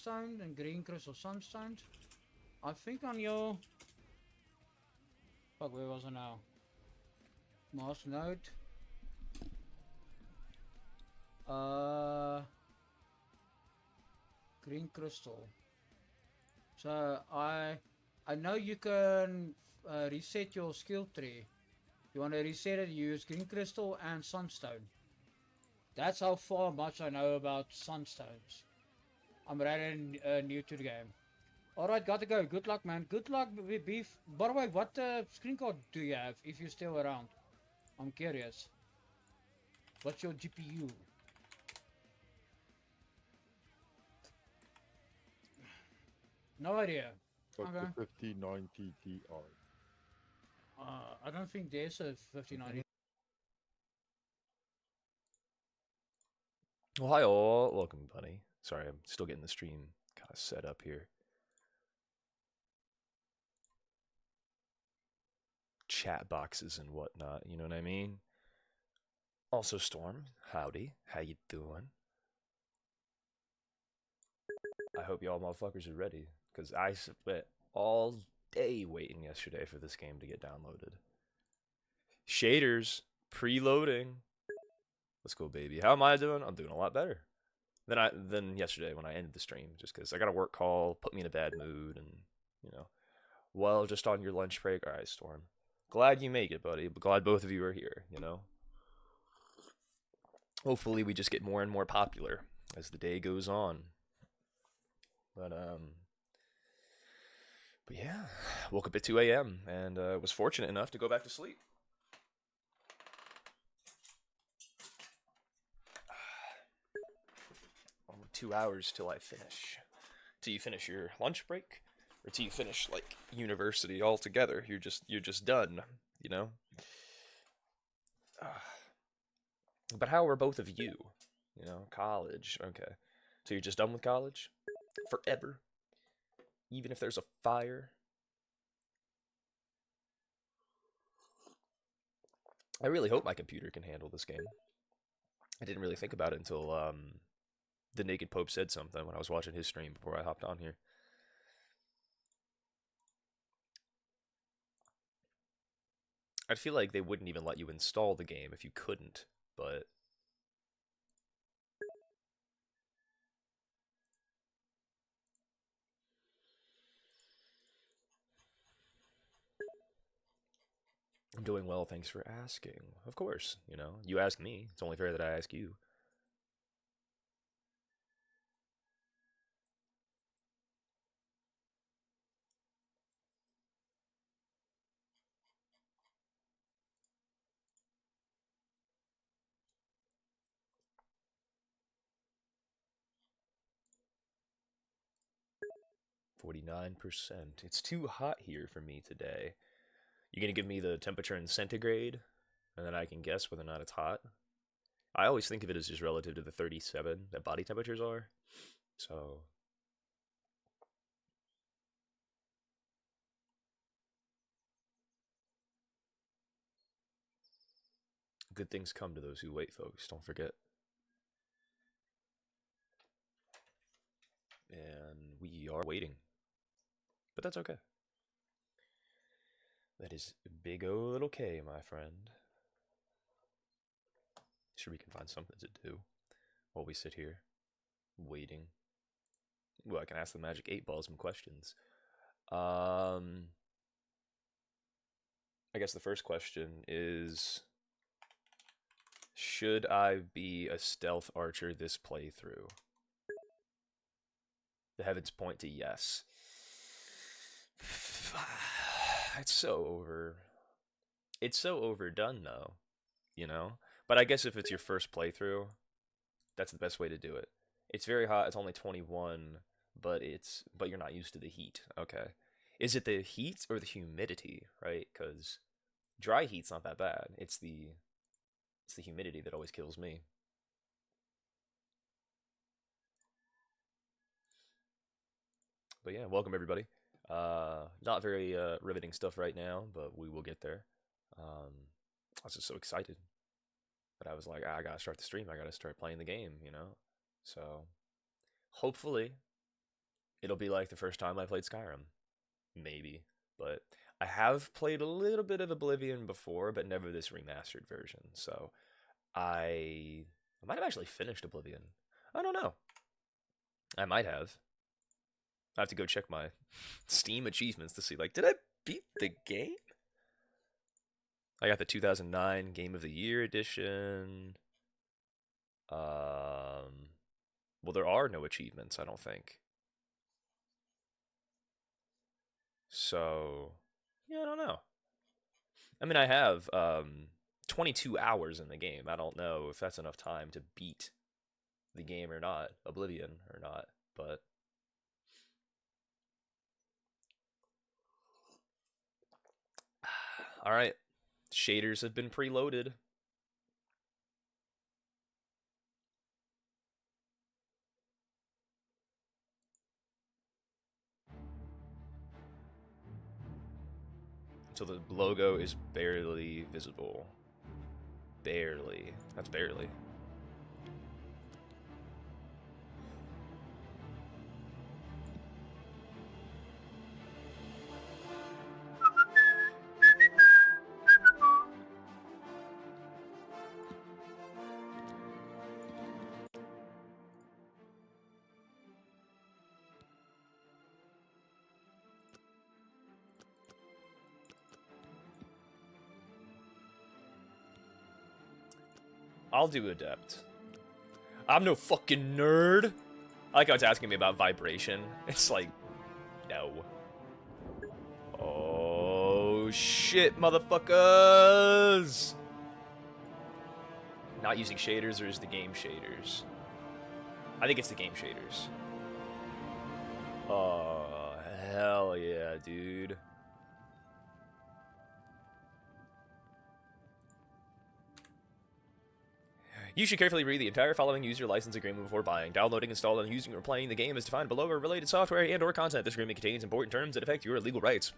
sandstone and green crystal sunstone. I think on your... Fuck, where was I now? Master node. Green crystal. So I know you can reset your skill tree. You want to reset it, use green crystal and sunstone. That's how far much I know about sunstones. I'm rather new to the game. Alright, gotta go. Good luck, man. Good luck, Beef. By the way, what screen card do you have if you're still around? I'm curious. What's your GPU? No idea. Got Okay. the 5090 Ti. I don't think there's a 5090. Well, hi all. Welcome, buddy. Sorry, I'm still getting the stream kind of set up here. Chat boxes and whatnot, you know what I mean? Also, Storm, howdy. How you doing? I hope y'all motherfuckers are ready, because I spent all day waiting yesterday for this game to get downloaded. Shaders, preloading. Let's go, baby. How am I doing? I'm doing a lot better than yesterday when I ended the stream, just because I got a work call, put me in a bad mood, and, you know. Well, just on your lunch break. All right, Storm. Glad you make it, buddy. But glad both of you are here, you know. Hopefully we just get more and more popular as the day goes on. But yeah, woke up at 2 a.m. and was fortunate enough to go back to sleep. Only 2 hours till I finish. Till you finish your lunch break, or till you finish like university altogether. You're just done, you know. But how are both of you? You know, college. Okay, so you're just done with college forever, even if there's a fire. I really hope my computer can handle this game. I didn't really think about it until the Naked Pope said something when I was watching his stream before I hopped on here. I feel like they wouldn't even let you install the game if you couldn't, but I'm doing well, thanks for asking. Of course, you know, you ask me, it's only fair that I ask you. %. It's too hot here for me today. You gonna give me the temperature in centigrade, and then I can guess whether or not it's hot? I always think of it as just relative to the 37 that body temperatures are. So good things come to those who wait, folks. Don't forget. And we are waiting. But that's okay. That is big O little K, my friend. Sure, we can find something to do while we sit here waiting. Well, I can ask the Magic 8 Ball some questions. I guess the first question is, should I be a stealth archer this playthrough? The heavens point to yes. It's so overdone though, you know? But I guess if it's your first playthrough, that's the best way to do it. It's very hot, it's only 21, but you're not used to the heat. Okay. Is it the heat or the humidity, right? Cuz dry heat's not that bad. It's the humidity that always kills me. But yeah, welcome everybody. Not very riveting stuff right now, but we will get there. I was just so excited. But I was like, I gotta start the stream. I gotta start playing the game, you know? So, hopefully, It'll be like the first time I played Skyrim. Maybe. But I have played a little bit of Oblivion before, but never this remastered version. So I might have actually finished Oblivion. I don't know. I might have. I have to go check my Steam achievements to see, like, did I beat the game? I got the 2009 Game of the Year edition. Well, there are no achievements, I don't think. So, yeah, I don't know. I mean, I have 22 hours in the game. I don't know if that's enough time to beat the game or not, Oblivion or not, but all right. Shaders have been preloaded. So the logo is barely visible. Barely. That's barely. I'll do Adept. I'm no fucking nerd. I like how it's asking me about vibration. It's like, no. Oh, shit, motherfuckers! Not using shaders, or is the game shaders? I think it's the game shaders. Oh, hell yeah, dude. You should carefully read the entire following user license agreement before buying, downloading, installing, using, or playing the game as defined below or related software and/or content. This agreement contains important terms that affect your legal rights.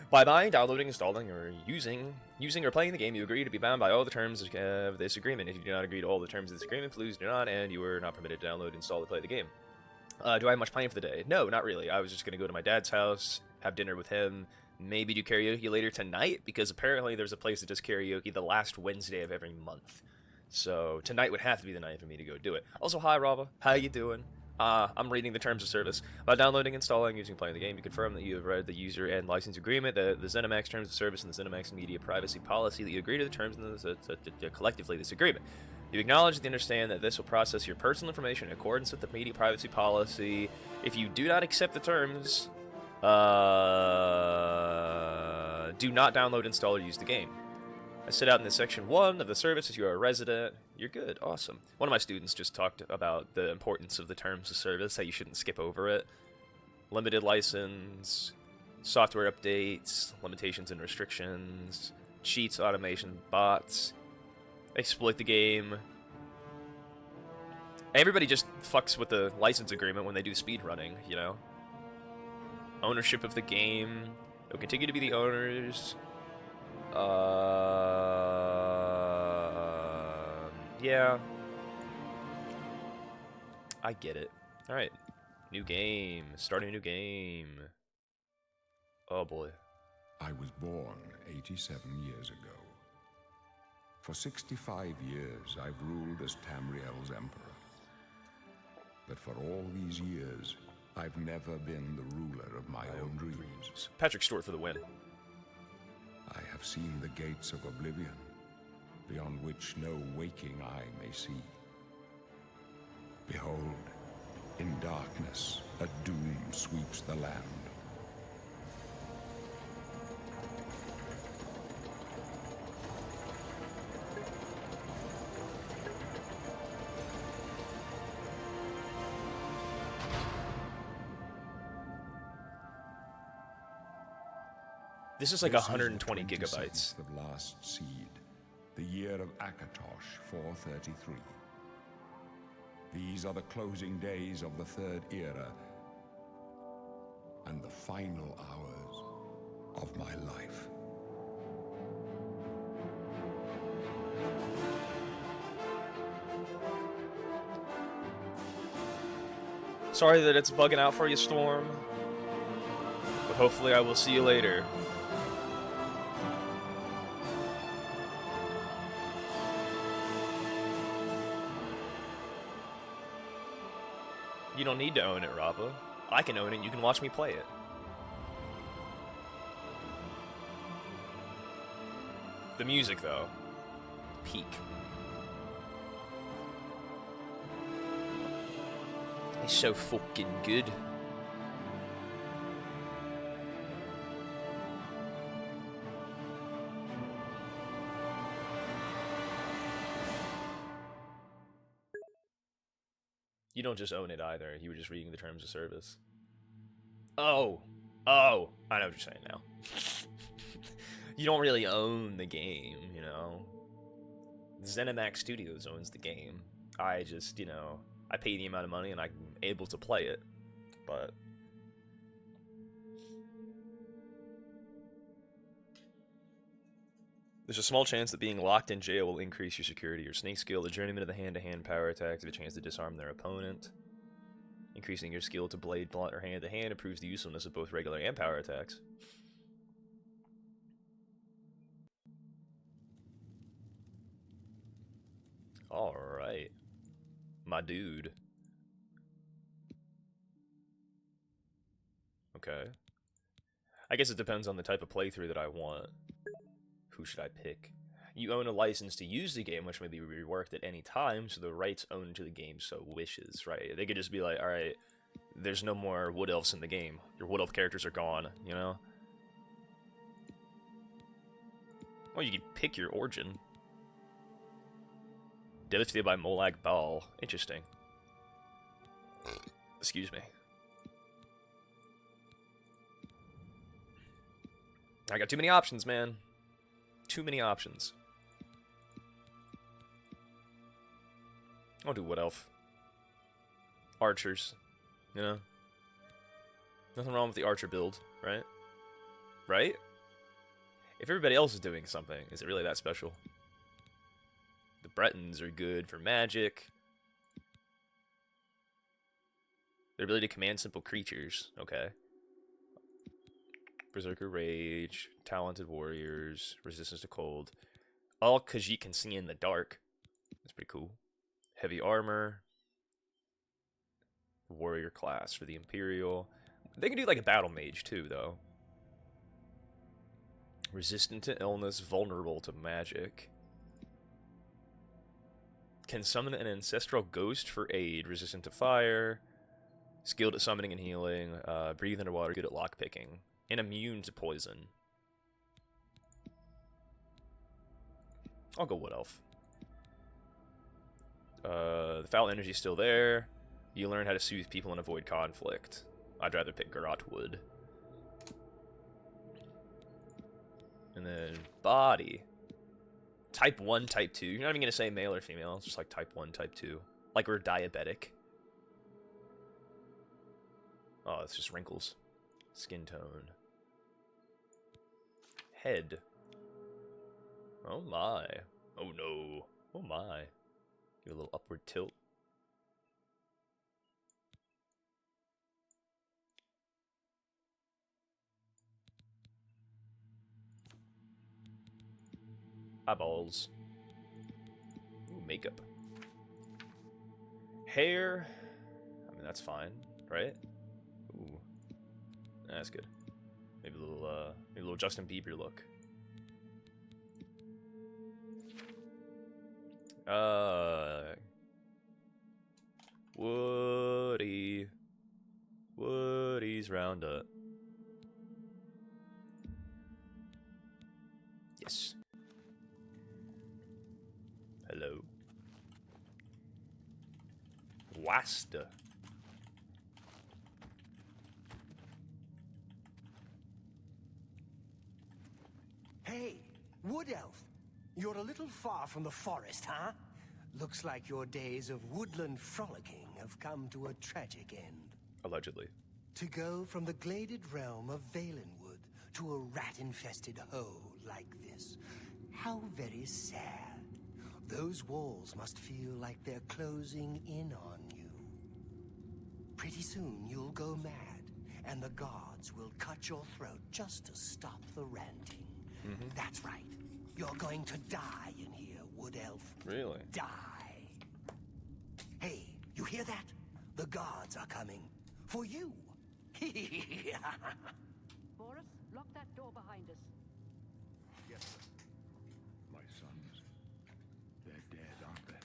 By buying, downloading, installing, or using or playing the game, you agree to be bound by all the terms of this agreement. If you do not agree to all the terms of this agreement, please do not, and you are not permitted to download, install, or play the game. Do I have much plan for the day? No, not really. I was just going to go to my dad's house, have dinner with him, maybe do karaoke later tonight, because apparently there's a place that does karaoke the last Wednesday of every month. So tonight would have to be the night for me to go do it. Also, hi, Rava. How you doing? I'm reading the terms of service. By downloading, installing, using, playing the game, you confirm that you have read the user and license agreement, the ZeniMax terms of service, and the ZeniMax media privacy policy, that you agree to the terms and collectively this agreement. You acknowledge and understand that this will process your personal information in accordance with the media privacy policy. If you do not accept the terms, do not download, install, or use the game. I set out in this section 1 of the service as you are a resident. You're good. Awesome. One of my students just talked about the importance of the terms of service, how you shouldn't skip over it. Limited license, software updates, limitations and restrictions, cheats, automation, bots, exploit the game. Everybody just fucks with the license agreement when they do speedrunning, you know? Ownership of the game. They'll continue to be the owners. Yeah. I get it. Alright. New game. Starting a new game. Oh boy. I was born 87 years ago. For 65 years, I've ruled as Tamriel's emperor. But for all these years, I've never been the ruler of my own dreams. Patrick Stewart for the win. I have seen the gates of oblivion, beyond which no waking eye may see. Behold, in darkness, a doom sweeps the land. This is like 120 gigabytes. This is the 27th of last seed, the year of Akatosh 433. These are the closing days of the Third Era and the final hours of my life. sorry that it's bugging out for you, Storm. But hopefully I will see you later. You don't need to own it, Rappa. I can own it and you can watch me play it. The music, though. Peak. It's so fucking good. You don't just own it either. You were just reading the terms of service. Oh. Oh. I know what you're saying now. You don't really own the game, you know. ZeniMax Studios owns the game. I just, you know, I pay the amount of money and I'm able to play it. But there's a small chance that being locked in jail will increase your security. Your snake skill, the journeyman of the hand-to-hand power attacks, have a chance to disarm their opponent. Increasing your skill to blade, blunt, or hand-to-hand improves the usefulness of both regular and power attacks. Alright. My dude. Okay. I guess it depends on the type of playthrough that I want. Who should I pick? You own a license to use the game, which may be reworked at any time, so the rights owned to the game so wishes, right? They could just be like, alright, there's no more Wood Elves in the game. Your Wood Elf characters are gone, you know? Well, you could pick your origin. Devastated by Molag Bal. Interesting. Excuse me. I got too many options, man. Too many options. I'll do Wood Elf. Archers. You know? Nothing wrong with the Archer build, right? Right? If everybody else is doing something, is it really that special? The Bretons are good for magic. Their ability to command simple creatures. Okay. Berserker Rage. Talented Warriors. Resistance to Cold. All Khajiit can see in the dark. That's pretty cool. Heavy Armor. Warrior class for the Imperial. They can do like a Battle Mage too, though. Resistant to illness. Vulnerable to magic. Can summon an ancestral ghost for aid, resistant to fire, skilled at summoning and healing, breathe underwater, good at lockpicking, and immune to poison. I'll go Wood Elf. The foul energy's still there. You learn how to soothe people and avoid conflict. I'd rather pick Garrote Wood. And then body. Type 1, Type 2. You're not even going to say male or female. It's just like Type 1, Type 2. Like we're diabetic. Oh, it's just wrinkles. Skin tone. Head. Oh my. Oh no. Oh my. Give a little upward tilt. Eyeballs. Ooh, makeup. Hair. I mean, that's fine, right? Ooh, that's good. Maybe a little Justin Bieber look. Woody's Roundup. Yes. Hello. Wasta. Hey, Wood Elf. You're a little far from the forest, huh? Looks like your days of woodland frolicking have come to a tragic end. Allegedly. To go from the gladed realm of Valenwood to a rat-infested hole like this. How very sad. Those walls must feel like they're closing in on you. Pretty soon you'll go mad, and the guards will cut your throat just to stop the ranting. That's right. You're going to die in here, Wood Elf. Really? Die. Hey, you hear that? The guards are coming. For you. Boris, lock that door behind us. Yes, sir. My sons, they're dead, aren't they?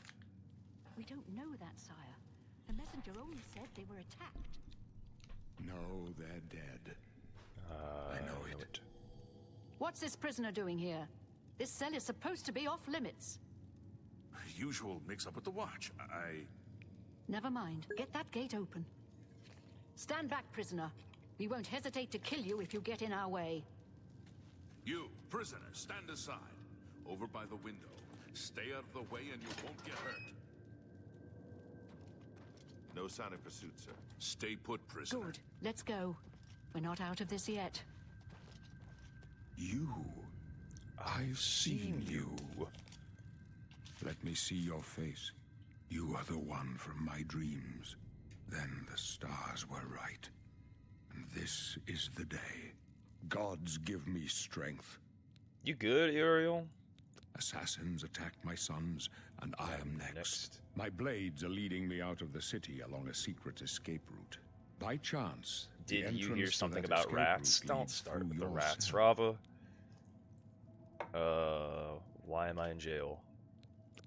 We don't know that, sire. The messenger only said they were attacked. No, they're dead. I know it. What's this prisoner doing here? This cell is supposed to be off limits. Usual mix-up with the watch. Never mind. Get that gate open. Stand back, prisoner. We won't hesitate to kill you if you get in our way. You, prisoner, stand aside. Over by the window. Stay out of the way and you won't get hurt. No sign of pursuit, sir. Stay put, prisoner. Good. Let's go. We're not out of this yet. You. I've seen you. Let me see your face. You are the one from my dreams. Then the stars were right. And this is the day. Gods give me strength. You good, Uriel? Assassins attacked my sons, and I am next. My blades are leading me out of the city along a secret escape route. By chance, the Did you hear entrance to something that about escape rats? route Don't leads start through with the your rats, cell. Rava. Why am I in jail?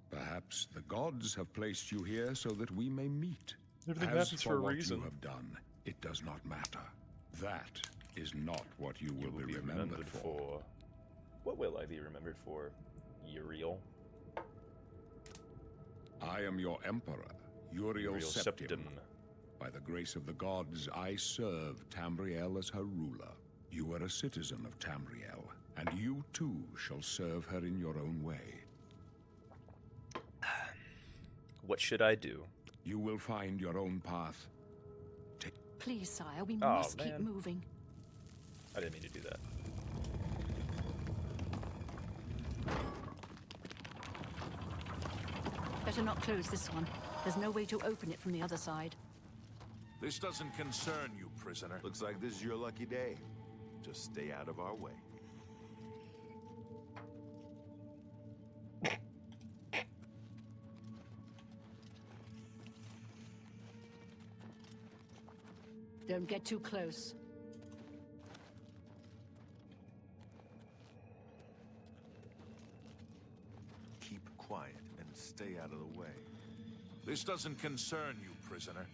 Perhaps the gods have placed you here so that we may meet. Everything As happens for for a what reason. you have done, it does not matter. That is not what you will be remembered for. What will I be remembered for, Uriel? I am your emperor, Uriel Uriel Septim. Septim. By the grace of the gods, I serve Tamriel as her ruler. You are a citizen of Tamriel, and you too shall serve her in your own way. What should I do? You will find your own path. Please, sire, we Oh, must keep man. moving. I didn't mean to do that. Better not close this one. There's no way to open it from the other side. This doesn't concern you, prisoner. Looks like this is your lucky day. Just stay out of our way. Don't get too close. Keep quiet and stay out of the way. This doesn't concern you, prisoner.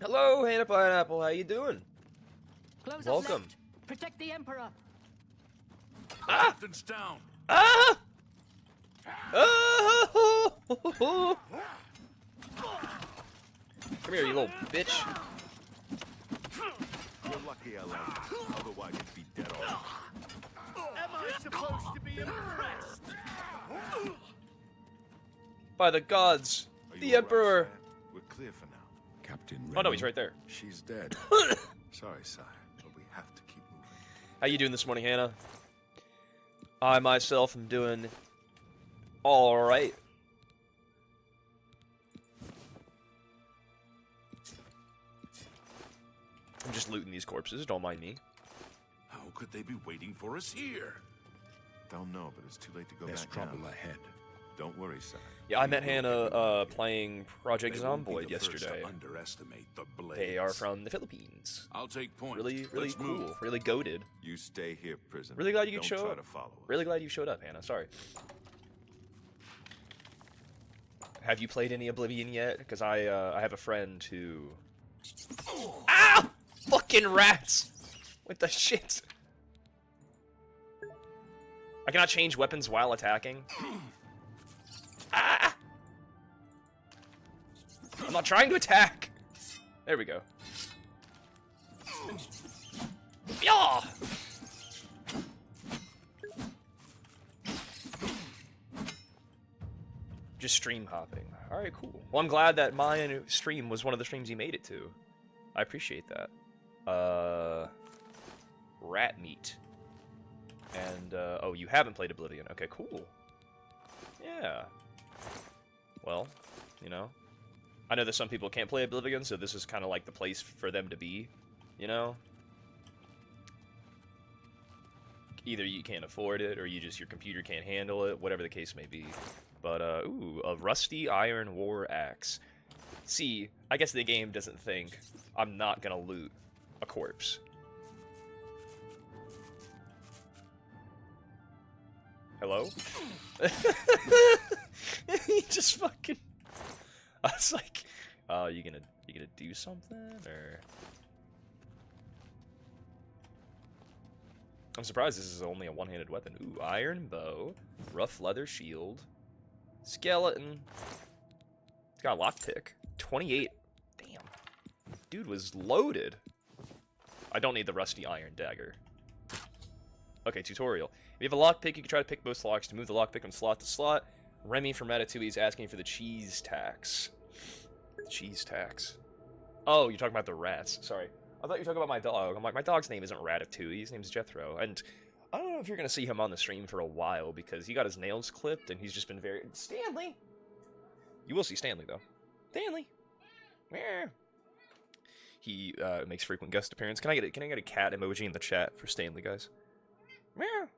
Hello, Hannah Pineapple. How you doing? Close Welcome. up left. Protect the Emperor. Captain's down. Ah! Ah! Come here, you little bitch. You're lucky I like it. Otherwise you'd be dead already. Am I supposed to be impressed? By the gods, Are you the all right, Emperor. sire? We're clear for now. Captain Oh no, Reynolds. he's right there. She's dead. Sorry, sire, but we have to keep moving. How you doing this morning, Hannah? I myself am doing all right. I'm just looting these corpses. Don't mind me. How could they be waiting for us here? Don't know, but it's too late to go There's back trouble down. ahead. Don't worry, sire. Yeah, I met We will Hannah get you playing Project They won't be Zomboid the first yesterday. to underestimate the blades. They are from the Philippines. I'll take point. Really Let's cool. move. Really goated. You stay here, prisoner. Really glad you Don't could show try up. to follow us. Really glad you showed up, Hannah. Sorry. Have you played any Oblivion yet? Because I have a friend who... Ah! Fucking rats! What the shit? I cannot change weapons while attacking. Ah! I'm not trying to attack! There we go. Yeah! Just stream hopping. Alright, cool. Well, I'm glad that my stream was one of the streams you made it to. I appreciate that. Rat meat. And, oh, you haven't played Oblivion. Okay, cool. Yeah. Well, you know? I know that some people can't play Oblivion, so this is kind of like the place for them to be, you know? Either you can't afford it, or your computer can't handle it, whatever the case may be. But, ooh, a rusty iron war axe. See, I guess the game doesn't think I'm not gonna loot a corpse. Hello? He just fucking... I was like, oh, you gonna do something, or... I'm surprised this is only a one-handed weapon. Ooh, iron bow, rough leather shield, skeleton. It's got a lockpick. 28. Damn. Dude was loaded. I don't need the rusty iron dagger. Okay, tutorial. If you have a lockpick, you can try to pick most locks to move the lockpick from slot to slot. Remy from Ratatouille is asking for the cheese tax. Cheese tax. Oh, you're talking about the rats. Sorry. I thought you were talking about my dog. I'm like, my dog's name isn't Ratatouille. His name's Jethro. And I don't know if you're going to see him on the stream for a while because he got his nails clipped and he's just been very... Stanley! You will see Stanley, though. Stanley! Where? He makes frequent guest appearance. Can I get a cat emoji in the chat for Stanley, guys? Meow.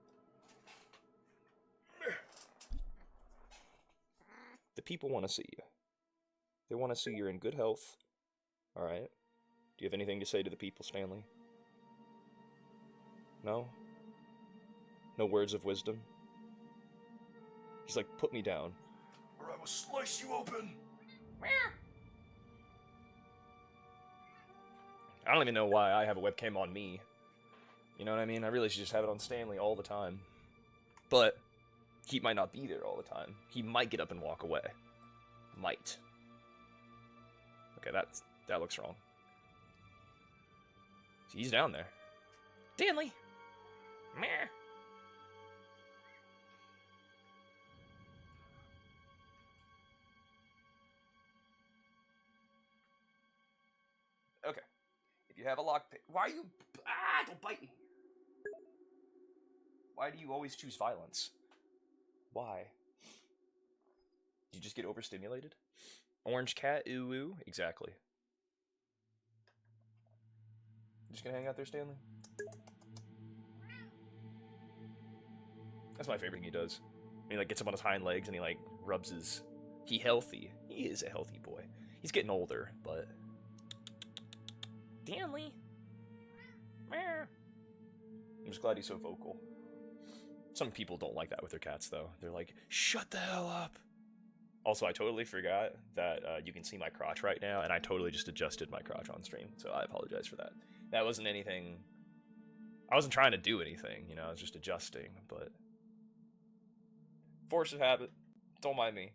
The people want to see you. They want to see you're in good health. Alright. Do you have anything to say to the people, Stanley? No? No words of wisdom? He's like, put me down, or I will slice you open! I don't even know why I have a webcam on me. You know what I mean? I really should just have it on Stanley all the time. But he might not be there all the time. He might get up and walk away. Might. Okay, that looks wrong. He's down there. Stanley! Meh. Okay. If you have a lockpick... Why are you... Ah, don't bite me! Why do you always choose violence? Why? Did you just get overstimulated? Orange cat, ooh ooh? Exactly. You just gonna hang out there, Stanley? That's my favorite thing he does. He like gets him on his hind legs and he like rubs his... He healthy. He is a healthy boy. He's getting older, but... Stanley! I'm just glad he's so vocal. Some people don't like that with their cats, though. They're like, shut the hell up! Also, I totally forgot that you can see my crotch right now, and I totally just adjusted my crotch on stream, so I apologize for that. That wasn't anything... I wasn't trying to do anything, you know, I was just adjusting, but... Force of habit. Don't mind me.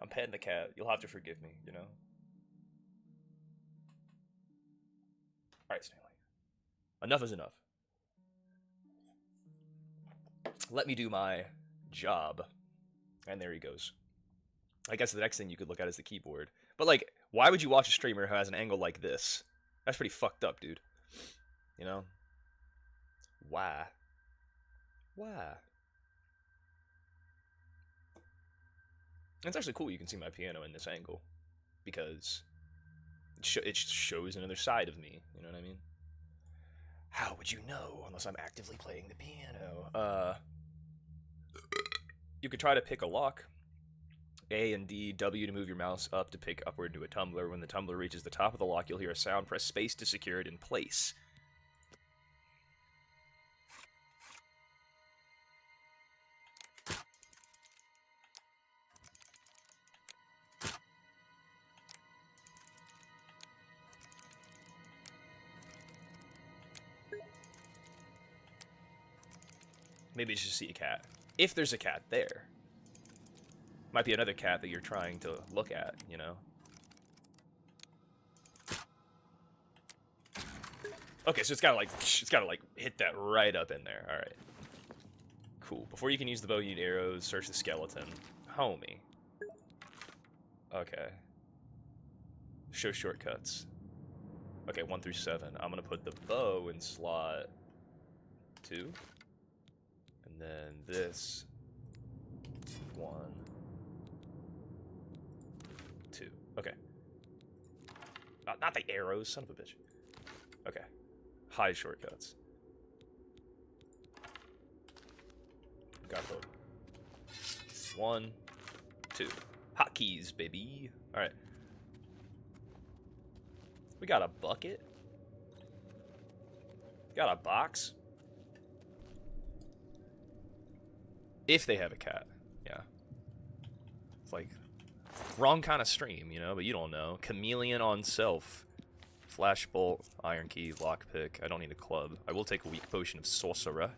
I'm petting the cat. You'll have to forgive me, you know? Alright, Stanley. Enough is enough. Let me do my job. And there he goes. I guess the next thing you could look at is the keyboard. But, like, why would you watch a streamer who has an angle like this? That's pretty fucked up, dude. You know? Why? Why? It's actually cool you can see my piano in this angle. Because it shows another side of me. You know what I mean? How would you know unless I'm actively playing the piano? You could try to pick a lock. A and D, W to move your mouse up to pick upward to a tumbler. When the tumbler reaches the top of the lock, you'll hear a sound. Press space to secure it in place. Maybe it's just see a cat. If there's a cat there. Might be another cat that you're trying to look at, you know? Okay, so it's gotta like hit that right up in there. Alright. Cool. Before you can use the bow, you need arrows. Search the skeleton. Homie. Okay. Show shortcuts. Okay, 1 through 7. I'm gonna put the bow in slot 2. And then this 1. Okay. Not the arrows, son of a bitch. Okay. Hide shortcuts. Got both. 1, 2. Hotkeys, baby. Alright. We got a bucket. Got a box. If they have a cat. Yeah. It's like, wrong kind of stream, you know, but you don't know. Chameleon on self. Flashbolt, iron key, lockpick. I don't need a club. I will take a weak potion of sorcerer.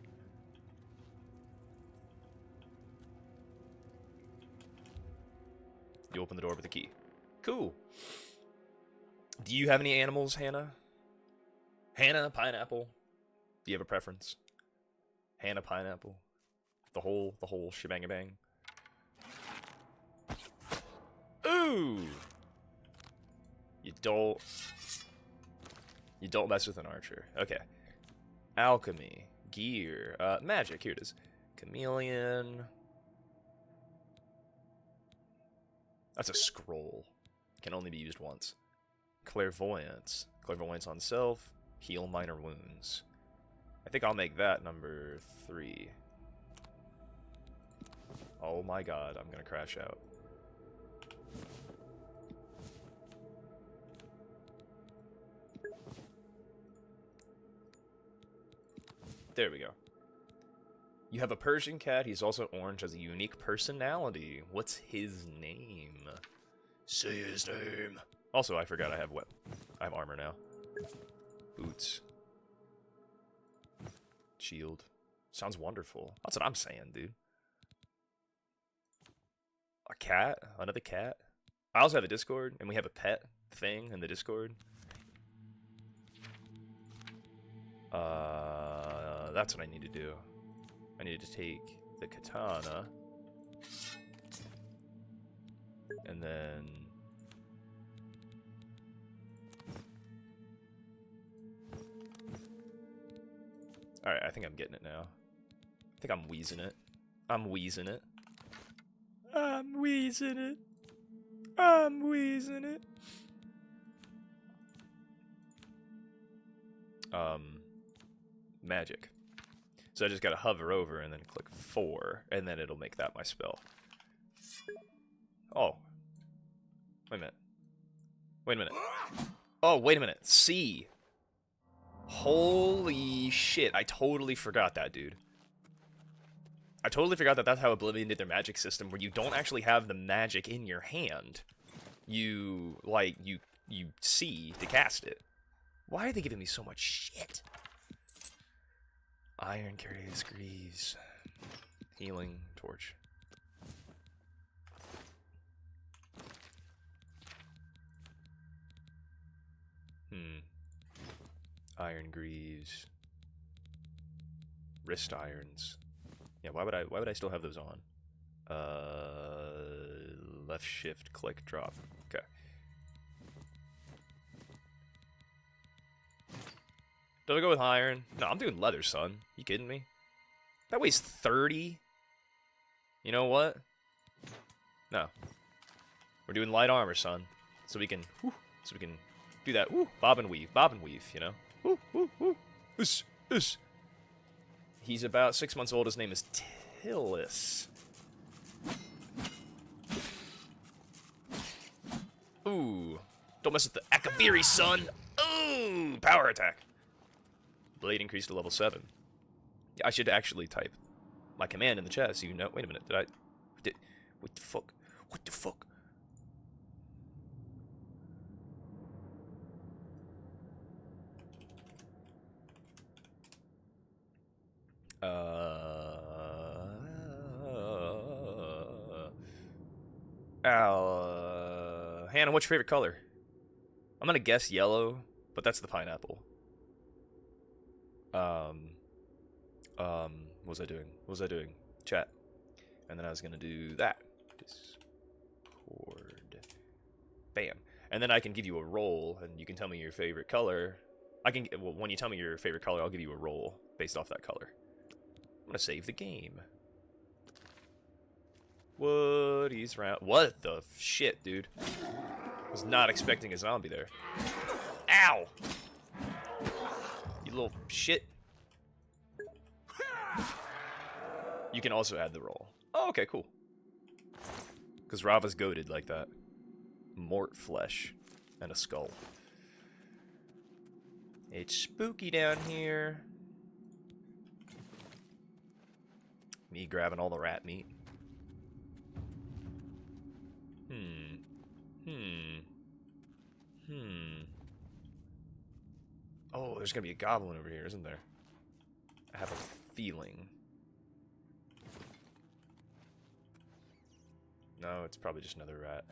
You open the door with a key. Cool. Do you have any animals, Hannah? Hannah, pineapple. Do you have a preference? Hannah, pineapple. The whole shebang-a-bang. Ooh! You don't mess with an archer. Okay. Alchemy. Gear. Magic. Here it is. Chameleon. That's a scroll. Can only be used once. Clairvoyance. Clairvoyance on self. Heal minor wounds. I think I'll make that number 3. Oh my god, I'm gonna crash out. There we go. You have a Persian cat. He's also orange, has a unique personality. What's his name? Say his name. Also, I forgot I have armor now. Boots. Shield. Sounds wonderful. That's what I'm saying, dude. A cat? Another cat? I also have a Discord, and we have a pet thing in the Discord. That's what I need to do. I need to take the katana. And then... Alright, I think I'm getting it now. I think I'm wheezing it. I'm wheezing it. I'm wheezing it. I'm wheezing it. Magic. So I just gotta hover over and then click 4, and then it'll make that my spell. Oh. Wait a minute. Wait a minute. Oh, wait a minute. C. Holy shit. I totally forgot that, dude. I totally forgot that that's how Oblivion did their magic system, where you don't actually have the magic in your hand. You, like, you see to cast it. Why are they giving me so much shit? Iron carries greaves. Healing torch. Iron greaves. Wrist irons. Yeah, why would I still have those on? Left shift, click, drop. Okay. Do I go with iron? No, I'm doing leather, son. You kidding me? That weighs 30. You know what? No. We're doing light armor, son. So we can do that. Woo, bob and weave, you know? Woo, woo, woo. Ush. He's about 6 months old. His name is Tillis. Ooh. Don't mess with the Akaviri, son. Ooh, power attack. Blade increased to level 7. Yeah, I should actually type my command in the chat so you know. Wait a minute, what the fuck? What the fuck? Hannah, what's your favorite color? I'm gonna guess yellow, but that's the pineapple. What was I doing? What was I doing? Chat. And then I was gonna do that. Discord. Bam. And then I can give you a roll, and you can tell me your favorite color. Well, when you tell me your favorite color, I'll give you a roll based off that color. I'm gonna save the game. What? He's round. What the shit, dude? Was not expecting a zombie there. Ow! You little shit. You can also add the roll. Oh, okay, cool. Because Rava's goated like that. Mort flesh and a skull. It's spooky down here. Me grabbing all the rat meat. Oh, there's gonna be a goblin over here, isn't there? I have a feeling. No, it's probably just another rat.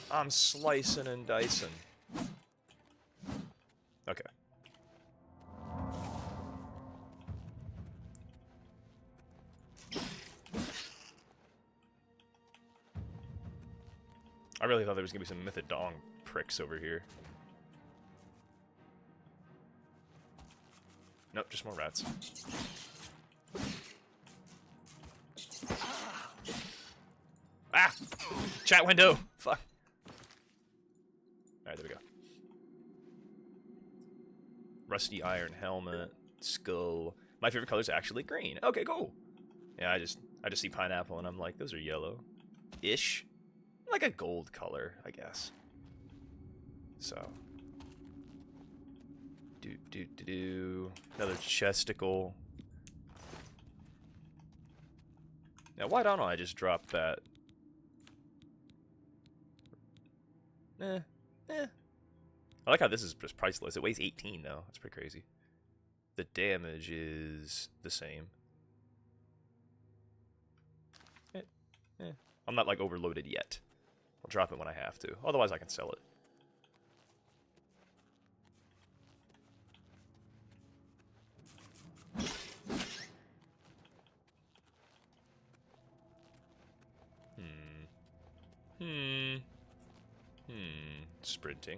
I'm slicing and dicing. Okay. I really thought there was gonna be some Mythodon pricks over here. Nope, just more rats. Ah! Chat window! Fuck. Alright, there we go. Rusty iron helmet, skull. My favorite color is actually green. Okay, cool. Yeah, I just see pineapple and I'm like, those are yellow-ish. Like a gold color, I guess. So. Another chesticle. Now, why don't I just drop that? I like how this is just priceless. It weighs 18 now. That's pretty crazy. The damage is the same. I'm not like overloaded yet. I'll drop it when I have to. Otherwise, I can sell it.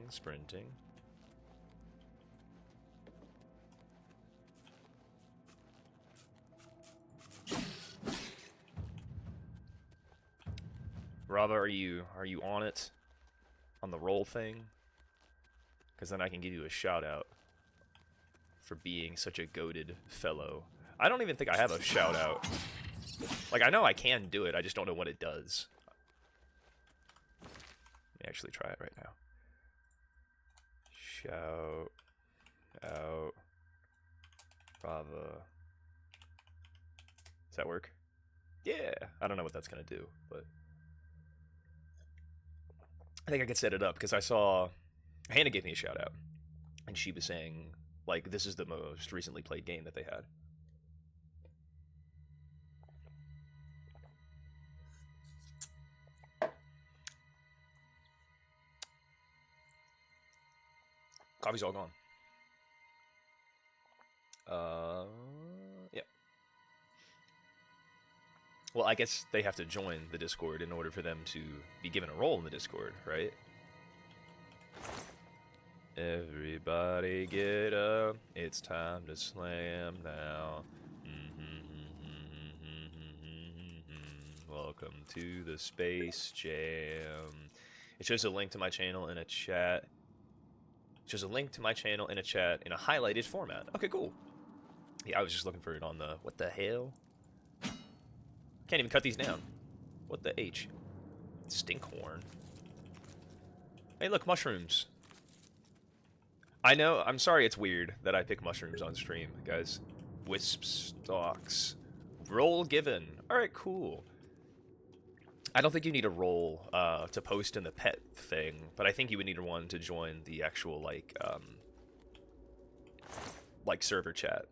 Sprinting. Rava, are you on it? On the roll thing? Because then I can give you a shout out for being such a goated fellow. I don't even think I have a shout out. Like, I know I can do it, I just don't know what it does. Let me actually try it right now. Shout out Rava. Does that work? Yeah. I don't know what that's gonna do, but I think I could set it up because I saw Hannah gave me a shout out and she was saying like this is the most recently played game that they had. Coffee's all gone. Yeah. Well, I guess they have to join the Discord in order for them to be given a role in the Discord, right? Everybody get up. It's time to slam now. Welcome to the Space Jam. It shows a link to my channel in a chat. It shows a link to my channel in a chat in a highlighted format. Okay, cool. Yeah, I was just looking for it on the... What the hell? Can't even cut these down. What the H? Stinkhorn. Hey, look, mushrooms. I know, I'm sorry it's weird that I pick mushrooms on stream, guys. Wisp stalks. Roll given. Alright, cool. I don't think you need a roll to post in the pet thing, but I think you would need one to join the actual, like server chat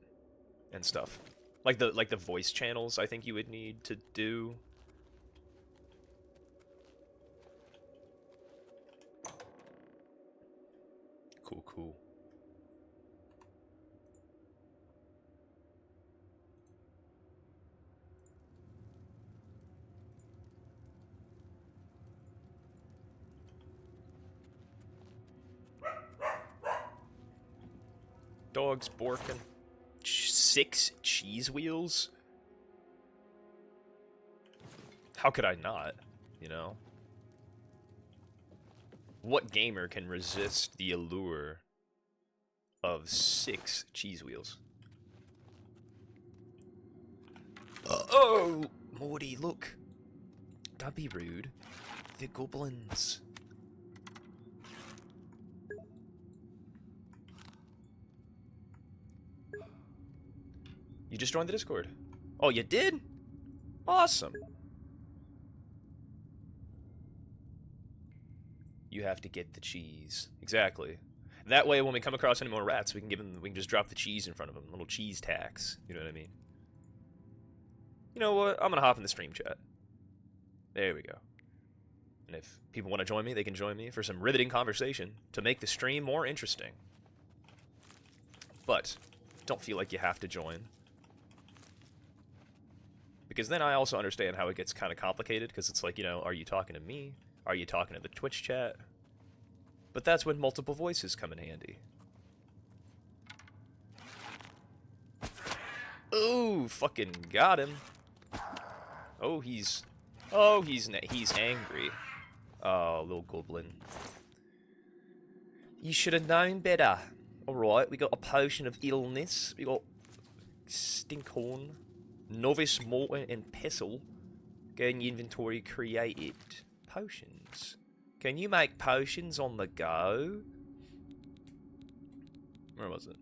and stuff. Like the voice channels, I think you would need to do. Cool. Dog's barking. 6 cheese wheels? How could I not, you know? What gamer can resist the allure of 6 cheese wheels? Oh! Morty, look! Don't be rude. They're goblins. You just joined the Discord. Oh, you did? Awesome. You have to get the cheese. Exactly. That way, when we come across any more rats, we can give them. We can just drop the cheese in front of them. Little cheese tax. You know what I mean? You know what? I'm gonna hop in the stream chat. There we go. And if people want to join me, they can join me for some riveting conversation to make the stream more interesting. But don't feel like you have to join. Because then I also understand how it gets kind of complicated, because it's like, you know, are you talking to me? Are you talking to the Twitch chat? But that's when multiple voices come in handy. Ooh, fucking got him. Oh, he's angry. Oh, little goblin. You should have known better. Alright, we got a potion of illness. We got Stinkhorn, Novice Mortar, and Pestle. Go in your inventory, create it. Potions. Can you make potions on the go? Where was it?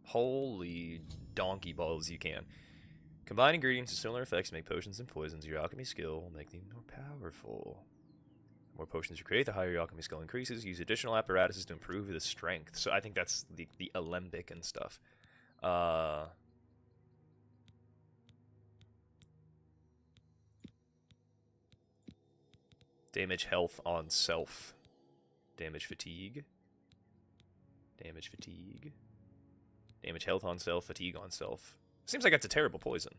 Holy donkey balls, you can. Combine ingredients with similar effects to make potions and poisons. Your alchemy skill will make them more powerful. The more potions you create, the higher your alchemy skill increases. Use additional apparatuses to improve the strength. So I think that's the alembic and stuff. Damage health on self. Damage fatigue. Damage fatigue. Damage health on self, fatigue on self. Seems like that's a terrible poison.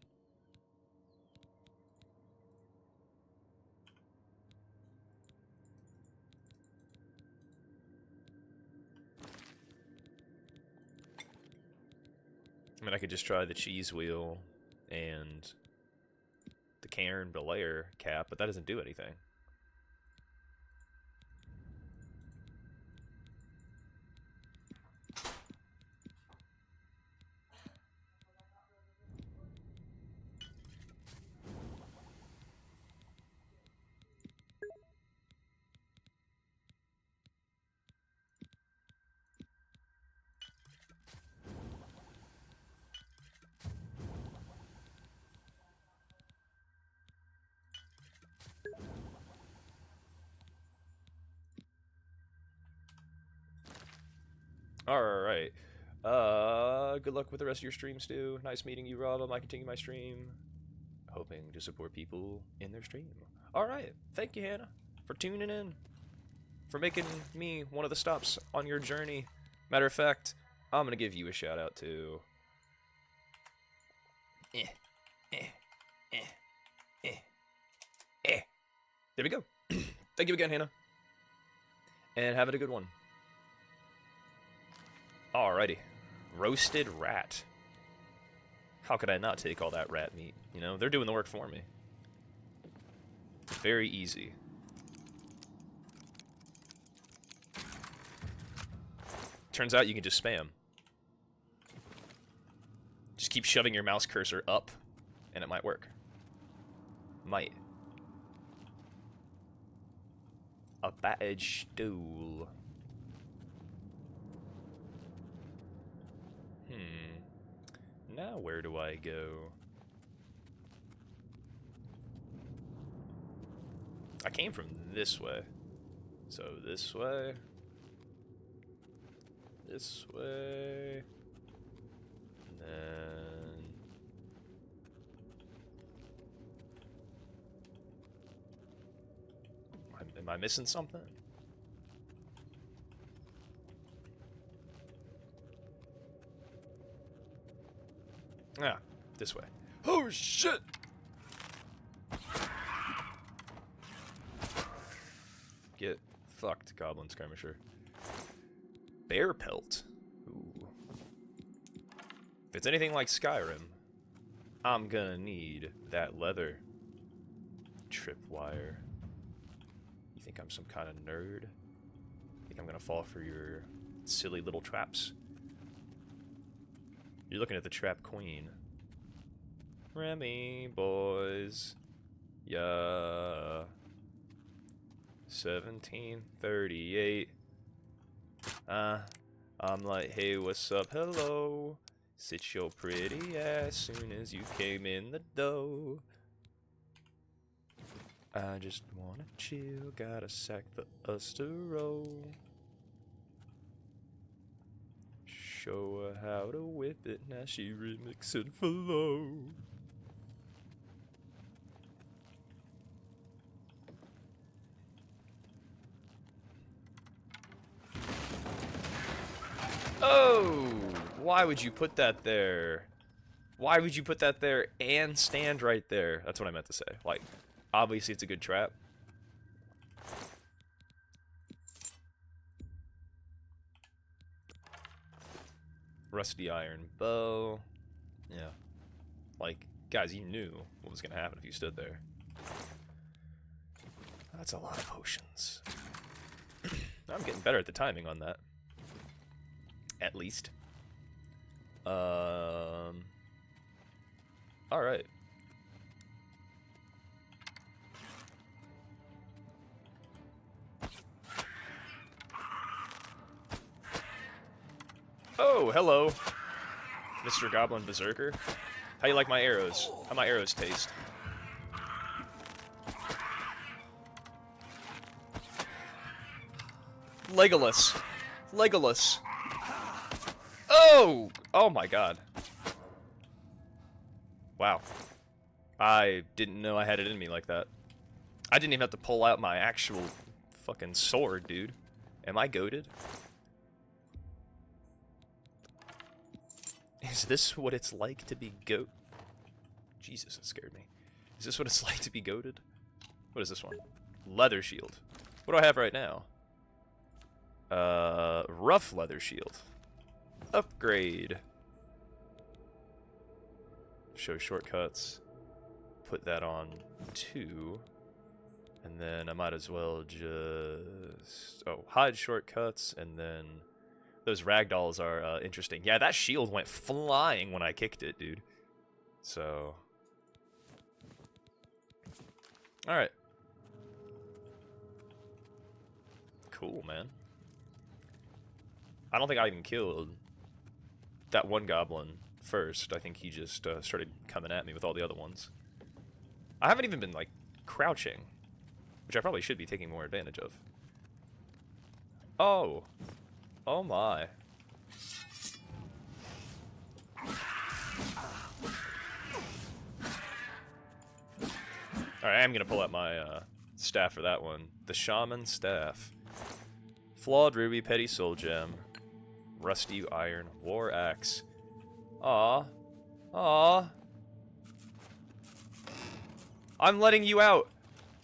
I mean, I could just try the cheese wheel and the Cairn Belair cap, but that doesn't do anything. Alright. Good luck with the rest of your stream, Stu. Nice meeting you, Rob. I might continue my stream. Hoping to support people in their stream. Alright. Thank you, Hannah, for tuning in. For making me one of the stops on your journey. Matter of fact, I'm gonna give you a shout out too. There we go. Thank you again, Hannah. And have it a good one. Alrighty. Roasted rat. How could I not take all that rat meat? You know, they're doing the work for me. Very easy. Turns out you can just spam. Just keep shoving your mouse cursor up, and it might work. Might. A battered stool. Now where do I go? I came from this way. So this way. This way. And then... Am I missing something? Ah, this way. Oh, shit! Get fucked, Goblin Skirmisher. Bear pelt. Ooh. If it's anything like Skyrim, I'm gonna need that leather tripwire. You think I'm some kind of nerd? Think I'm gonna fall for your silly little traps? You're looking at the trap queen. Remy, boys. Yeah. 1738. I'm like, hey, what's up? Hello. Sit your pretty ass soon as you came in the door. I just wanna chill, gotta sack for us to roll. Show her how to whip it, now she remixing for low. Oh! Why would you put that there? Why would you put that there and stand right there? That's what I meant to say. Like, obviously it's a good trap. Rusty iron bow. Yeah. Like, guys, you knew what was gonna happen if you stood there. That's a lot of potions. I'm getting better at the timing on that. At least. Alright. Oh, hello, Mr. Goblin Berserker. How you like my arrows? How my arrows taste? Legolas. Legolas. Oh! Oh my god. Wow. I didn't know I had it in me like that. I didn't even have to pull out my actual fucking sword, dude. Am I goated? Is this what it's like to be goat? Jesus, that scared me. Is this what it's like to be goated? What is this one? Leather shield. What do I have right now? Rough leather shield. Upgrade. Show shortcuts. Put that on 2. And then I might as well just... Oh, hide shortcuts, and then... Those ragdolls are interesting. Yeah, that shield went flying when I kicked it, dude. So... Alright. Cool, man. I don't think I even killed that one goblin first. I think he just started coming at me with all the other ones. I haven't even been, like, crouching, which I probably should be taking more advantage of. Oh. Oh my. Alright, I am gonna pull out my staff for that one. The Shaman Staff. Flawed Ruby, Petty Soul Gem. Rusty Iron, War Axe. Aw. Aw. I'm letting you out.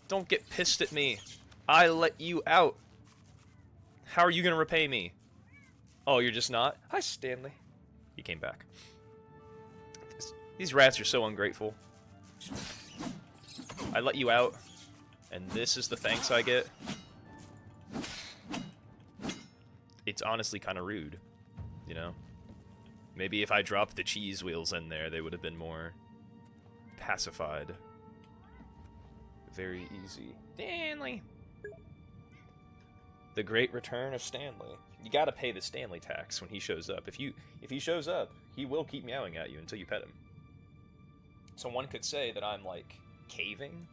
Don't get pissed at me. I let you out. How are you gonna repay me? Oh, you're just not? Hi, Stanley. He came back. These rats are so ungrateful. I let you out, and this is the thanks I get. It's honestly kind of rude, you know? Maybe if I dropped the cheese wheels in there, they would have been more pacified. Very easy. Stanley! The Great Return of Stanley. You gotta pay the Stanley tax when he shows up. If he shows up, he will keep meowing at you until you pet him. So one could say that I'm, like, caving?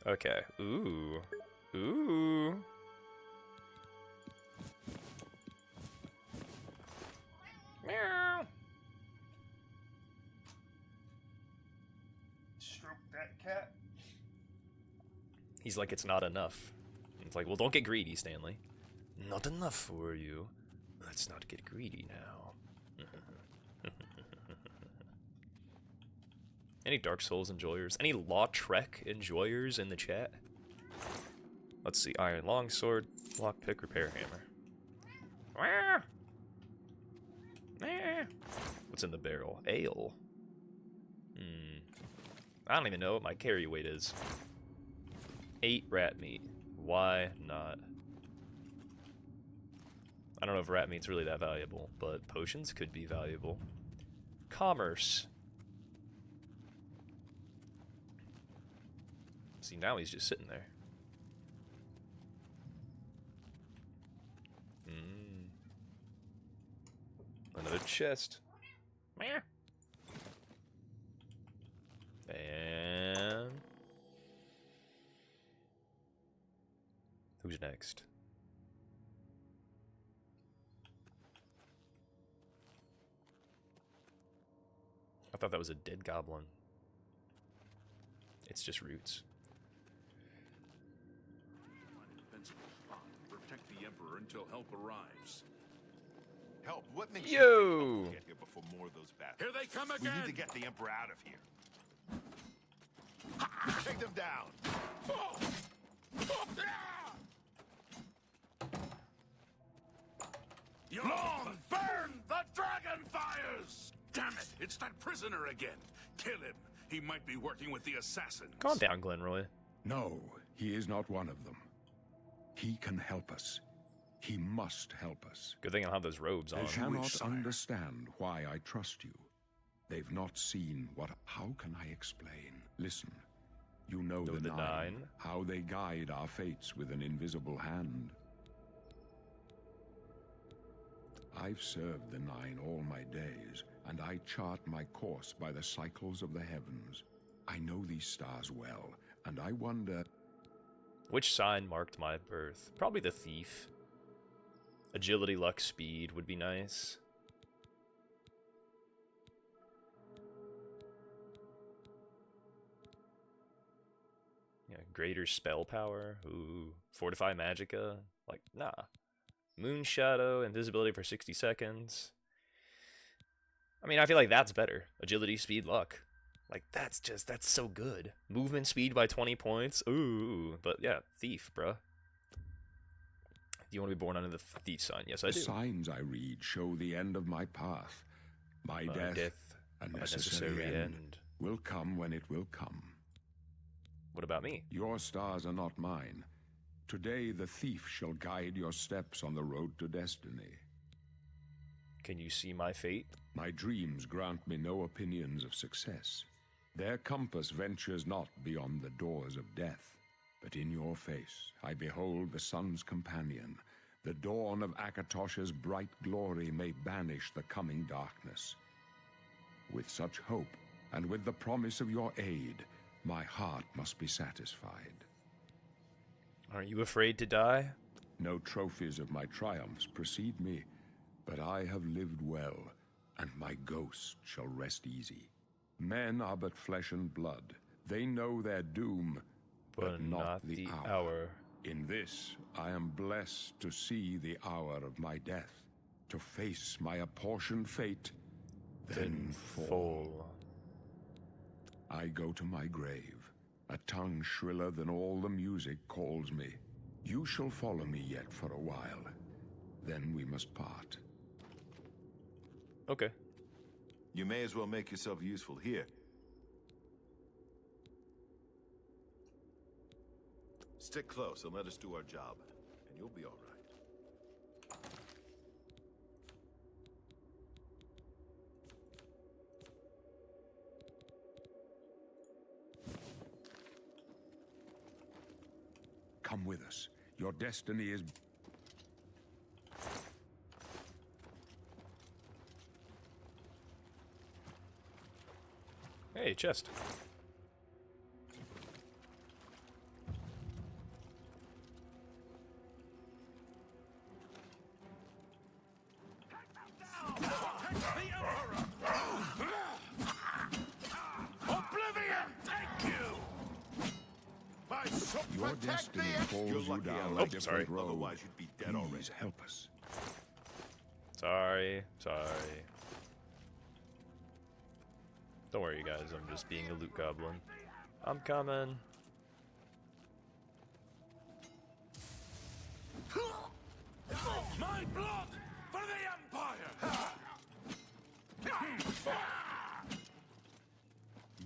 Okay. Ooh. Ooh. Meow. Stroke that cat. He's like, it's not enough. It's like, well, don't get greedy, Stanley. Not enough for you. Let's not get greedy now. Any Dark Souls enjoyers? Any Law Trek enjoyers in the chat? Let's see. Iron longsword, lockpick, repair hammer. What's in the barrel? Ale. I don't even know what my carry weight is. 8 rat meat. Why not? I don't know if rat meat's really that valuable, but potions could be valuable. Commerce. See, now he's just sitting there. Another chest. And who's next? I thought that was a dead goblin. It's just roots. Protect the Emperor until help arrives. Help? What makes Yo! you think get here before more of those bastards? Here they come We again! need to get the Emperor out of here. Take them down! Long burn the dragon fires! Damn it, it's that prisoner again. Kill him. He might be working with the assassins. Calm down, Glenroy. No, he is not one of them. He can help us. He must help us. Good thing I'll have those robes on. They As you cannot wish, sire. understand why I trust you. They've not seen what... How can I explain? Listen. You know the nine. How they guide our fates with an invisible hand. I've served the nine all my days, and I chart my course by the cycles of the heavens. I know these stars well, and I wonder... Which sign marked my birth? Probably the thief. Agility, luck, speed would be nice. Yeah, greater spell power. Ooh. Fortify Magicka. Like, nah. Moon Shadow, invisibility for 60 seconds. I mean, I feel like that's better. Agility, speed, luck. Like, that's so good. Movement speed by 20 points. Ooh. But yeah, thief, bruh. Do you want to be born under the thief sign? Yes, I do. The signs I read show the end of my path. My death, a necessary end, will come when it will come. What about me? Your stars are not mine. Today the thief shall guide your steps on the road to destiny. Can you see my fate? My dreams grant me no opinions of success. Their compass ventures not beyond the doors of death. But in your face I behold the sun's companion. The dawn of Akatosh's bright glory may banish the coming darkness. With such hope, and with the promise of your aid, my heart must be satisfied. Aren't you afraid to die? No trophies of my triumphs precede me, but I have lived well, and my ghost shall rest easy. Men are but flesh and blood. They know their doom, but not the hour. In this, I am blessed to see the hour of my death, to face my apportioned fate, then fall. I go to my grave. A tongue shriller than all the music calls me. You shall follow me yet for a while. Then we must part. Okay. You may as well make yourself useful here. Stick close and let us do our job, and you'll be all right. Come with us. Your destiny is... Hey, chest. Oblivion, thank you! Your destiny pulls You're you lucky I down left a you, sorry. different road. Otherwise you'd be dead already. Please help us. Sorry. Don't worry, you guys. I'm just being a loot goblin. I'm coming. My blood for the Empire!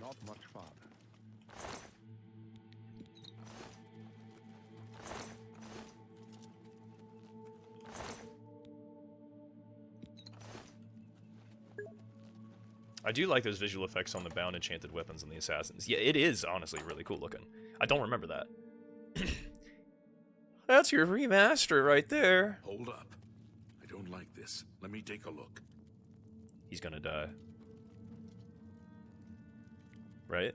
Not much farther. I do like those visual effects on the bound enchanted weapons and the assassins. Yeah, it is honestly really cool looking. I don't remember that. That's your remaster right there. Hold up. I don't like this. Let me take a look. He's gonna die. Right?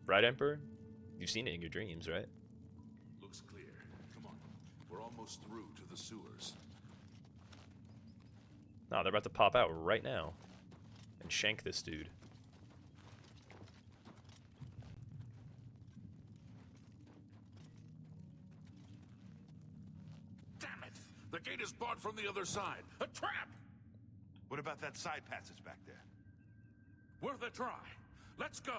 Right, Emperor? You've seen it in your dreams, right? Looks clear. Come on. We're almost through to the sewers. No, they're about to pop out right now. And shank this dude. Damn it! The gate is barred from the other side. A trap! What about that side passage back there? Worth a try. Let's go.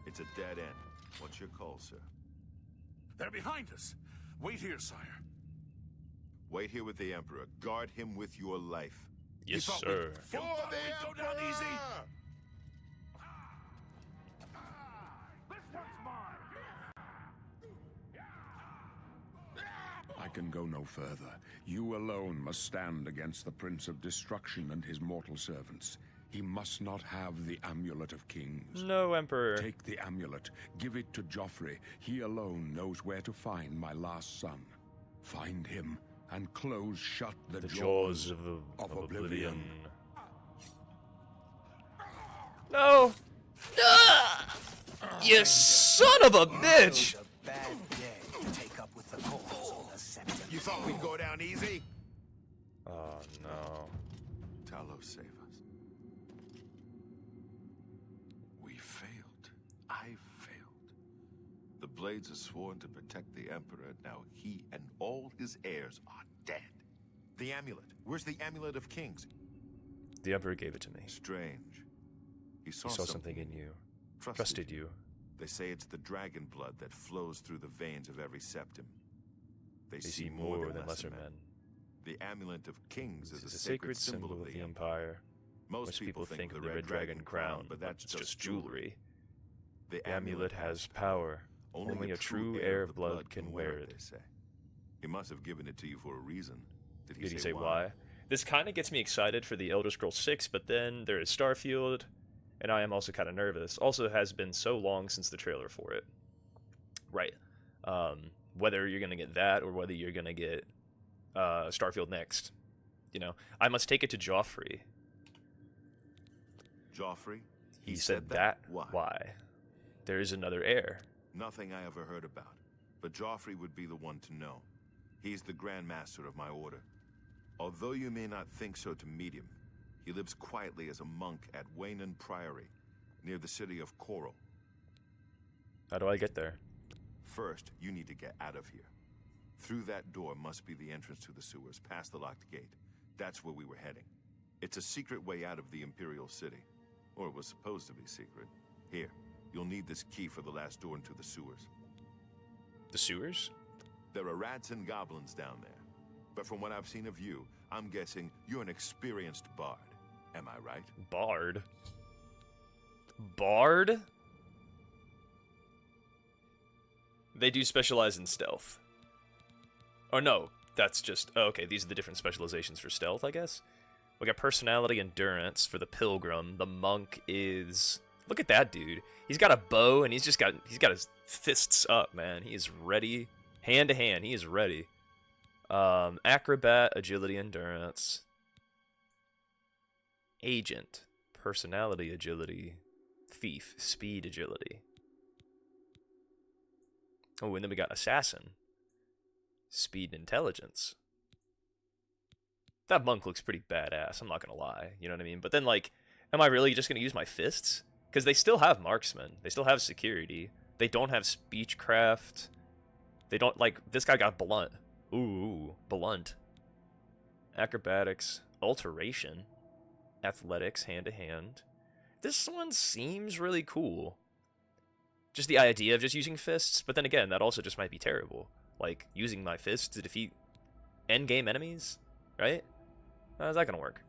It's a dead end. What's your call, sir? They're behind us. Wait here, sire. Wait here with the Emperor. Guard him with your life. Yes, thought sir. You thought we'd go down easy? This one's mine. I can go no further. You alone must stand against the Prince of Destruction and his mortal servants. He must not have the Amulet of Kings. No, Emperor. Take the amulet, give it to Joffrey. He alone knows where to find my last son. Find him and close shut the jaws of oblivion. No! Ah! You son of a bitch! It was a bad day to take up with the cause of the Septim. You thought we'd go down easy? Oh no. Talos, save us. We failed. I failed. The Blades are sworn to protect the Emperor. Now he and all his heirs are dead. The amulet. Where's the Amulet of Kings? The Emperor gave it to me. Strange. He saw, He saw something in you. Trusted you. They say it's the dragon blood that flows through the veins of every septim. They see more than lesser men. The Amulet of Kings is It's a sacred symbol of the Empire. Most people think of the red dragon crown, but that's just jewelry. The Amulet has power. Only a true heir of blood can wear it. They say. He must have given it to you for a reason. Did Did he say why? This kind of gets me excited for the Elder Scrolls 6, but then there is Starfield, and I am also kind of nervous. Also, it has been so long since the trailer for it. Right. Whether you're going to get that or whether you're going to get Starfield next. You know, I must take it to Joffrey. Joffrey? He said that? Why? There is another heir. Nothing I ever heard about. But Joffrey would be the one to know. He's the Grand Master of my order. Although you may not think so to meet him, he lives quietly as a monk at Waynon Priory, near the city of Coral. How do I get there? First, you need to get out of here. Through that door must be the entrance to the sewers, past the locked gate. That's where we were heading. It's a secret way out of the Imperial City. Or it was supposed to be secret. Here, you'll need this key for the last door into the sewers. The sewers? There are rats and goblins down there. But from what I've seen of you, I'm guessing you're an experienced bard. Am I right? Bard? Bard? They do specialize in stealth. Or no, that's just... Oh, okay, these are the different specializations for stealth, I guess? We got personality, endurance for the pilgrim. The monk is... Look at that dude. He's got a bow, and he's got his fists up, man. He is ready. Hand to hand, he is ready. Acrobat, agility, endurance. Agent, personality, agility. Thief, speed, agility. Oh, and then we got assassin. Speed and intelligence. That monk looks pretty badass, I'm not gonna lie. You know what I mean? But then, like, am I really just gonna use my fists? Because they still have marksman. They still have security. They don't have speechcraft. They don't, like, this guy got blunt. Ooh, blunt. Acrobatics, alteration, athletics, hand-to-hand. This one seems really cool. Just the idea of just using fists, but then again, that also just might be terrible. Like, using my fists to defeat endgame enemies, right? How's that gonna work?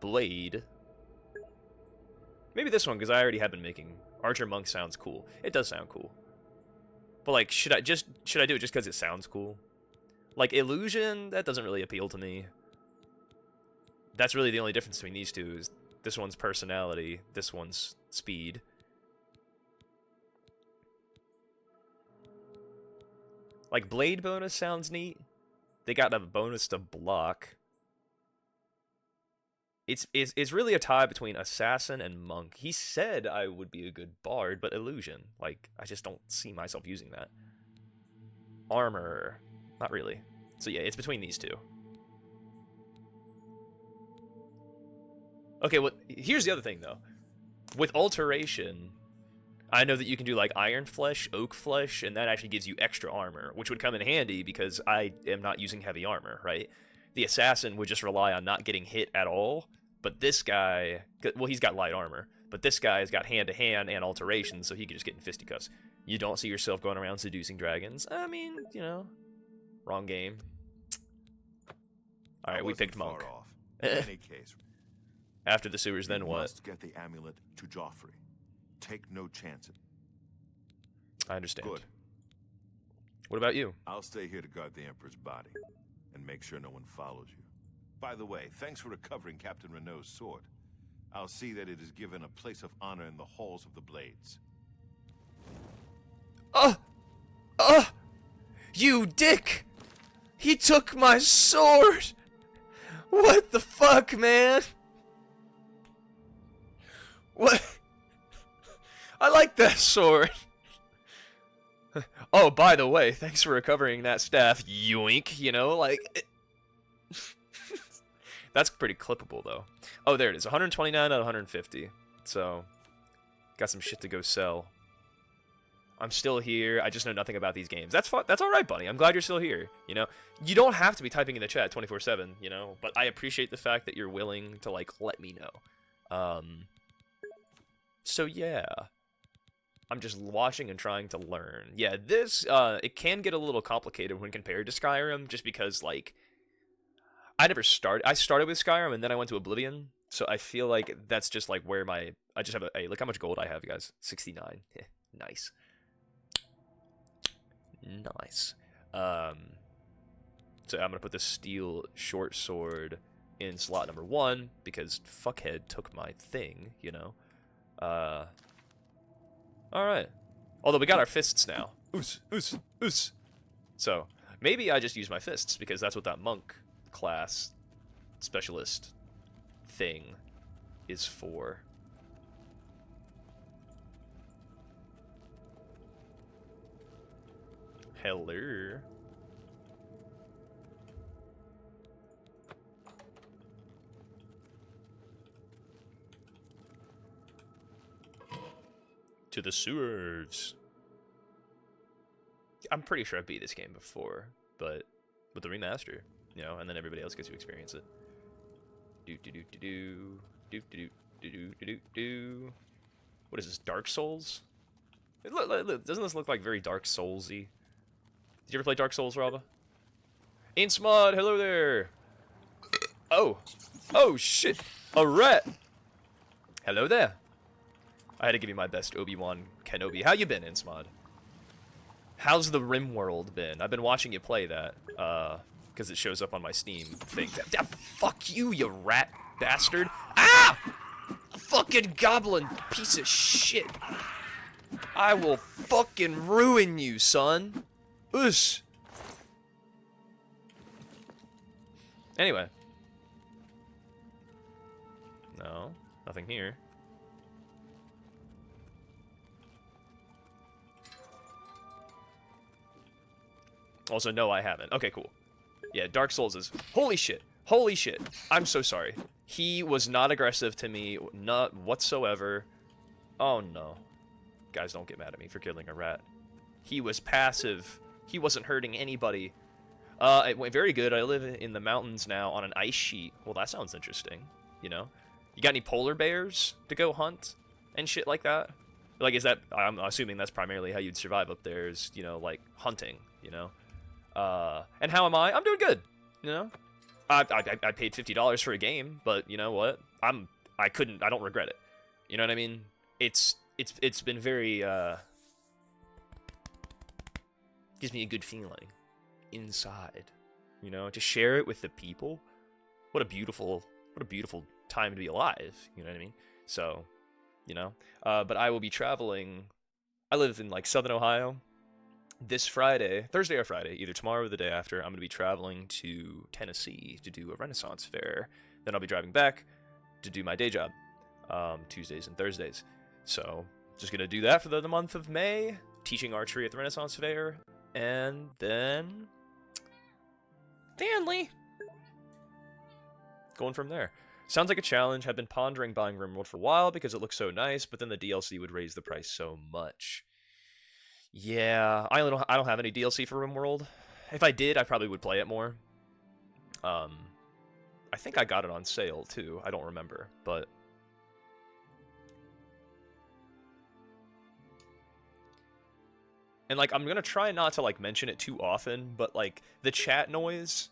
Blade. Maybe this one, because I already have been making... Archer Monk sounds cool. It does sound cool. But, like, should I do it just because it sounds cool? Like, Illusion, that doesn't really appeal to me. That's really the only difference between these two, is this one's personality, this one's speed. Like, Blade bonus sounds neat. They got a bonus to block. It's really a tie between Assassin and Monk. He said I would be a good Bard, but Illusion. Like, I just don't see myself using that. Armor. Not really. So yeah, it's between these two. Okay, well, here's the other thing, though. With Alteration, I know that you can do, like, Iron Flesh, Oak Flesh, and that actually gives you extra armor, which would come in handy because I am not using heavy armor, right? The Assassin would just rely on not getting hit at all, but this guy, well, he's got light armor, but this guy's got hand-to-hand and Alteration, so he could just get in fisticuffs. You don't see yourself going around seducing dragons. I mean, you know, wrong game. Alright, we picked Monk. Off. In any case, after the sewers, then you what? must get the amulet to Joffrey. Take no chances. I understand. Good. What about you? I'll stay here to guard the Emperor's body and make sure no one follows you. By the way, thanks for recovering Captain Renault's sword. I'll see that it is given a place of honor in the halls of the Blades. You dick! He took my sword! What the fuck, man? What? I like that sword. Oh, by the way, thanks for recovering that staff, yoink, you know, like... That's pretty clippable, though. Oh, there it is, 129 out of 150. So, got some shit to go sell. I'm still here, I just know nothing about these games. That's fun. That's alright, buddy. I'm glad you're still here, you know? You don't have to be typing in the chat 24/7, you know? But I appreciate the fact that you're willing to, like, let me know. So, yeah. I'm just watching and trying to learn. Yeah, this, it can get a little complicated when compared to Skyrim, just because, like, I started with Skyrim, and then I went to Oblivion, so I feel like that's just, like, where I just have look how much gold I have, guys. 69. Nice. Nice. So I'm gonna put the steel short sword in slot number 1, because fuckhead took my thing, you know? Alright. Although we got our fists now. Oos, oos, oos. So, maybe I just use my fists, because that's what that monk class specialist thing is for. Hello. To the sewers. I'm pretty sure I've beat this game before, but with the remaster, you know, and then everybody else gets to experience it. Do do do do do do do do do do do. What is this? Dark Souls? Look, doesn't this look like very Dark Soulsy? Did you ever play Dark Souls, Raba? Insmod, hello there. Oh shit, a rat. Hello there. I had to give you my best Obi-Wan Kenobi. How you been, Insmod? How's the Rim World been? I've been watching you play that, because it shows up on my Steam thing. Fuck you, you rat bastard! Ah! Fucking goblin piece of shit! I will fucking ruin you, son! Ush! Anyway. No, nothing here. Also, no, I haven't. Okay, cool. Yeah, Dark Souls is... Holy shit. Holy shit. I'm so sorry. He was not aggressive to me, not whatsoever. Oh, no. Guys, don't get mad at me for killing a rat. He was passive. He wasn't hurting anybody. It went very good. I live in the mountains now on an ice sheet. Well, that sounds interesting. You know, you got any polar bears to go hunt and shit like that? Like, is that? I'm assuming that's primarily how you'd survive up there. Is, you know, like hunting. You know. And how am I? I'm doing good. You know. I paid $50 for a game, but you know what? I don't regret it. You know what I mean? It's been very gives me a good feeling inside. You know, to share it with the people. What a beautiful time to be alive. You know what I mean? So, you know, but I will be traveling. I live in like Southern Ohio. This Friday, Thursday or Friday, either tomorrow or the day after, I'm going to be traveling to Tennessee to do a Renaissance fair. Then I'll be driving back to do my day job, Tuesdays and Thursdays. So, just going to do that for the month of May, teaching archery at the Renaissance fair, and then Stanley. Going from there. Sounds like a challenge. Have been pondering buying RimWorld for a while because it looks so nice, but then the DLC would raise the price so much. Yeah, I don't have any DLC for RimWorld. If I did, I probably would play it more. I think I got it on sale too. I don't remember, but and like I'm gonna try not to like mention it too often, but like the chat noise,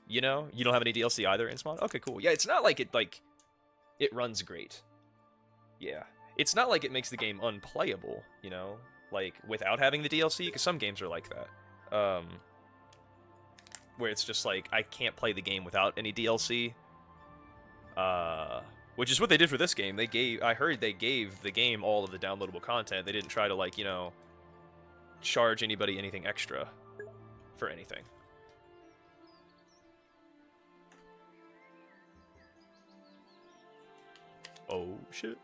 you know, you don't have any DLC either in Smod? Okay, cool. Yeah, it's not like it runs great. Yeah, it's not like it makes the game unplayable, you know. Like, without having the DLC, because some games are like that. Where it's just like, I can't play the game without any DLC. Which is what they did for this game. I heard they gave the game all of the downloadable content. They didn't try to, like, you know, charge anybody anything extra for anything. Oh, shit.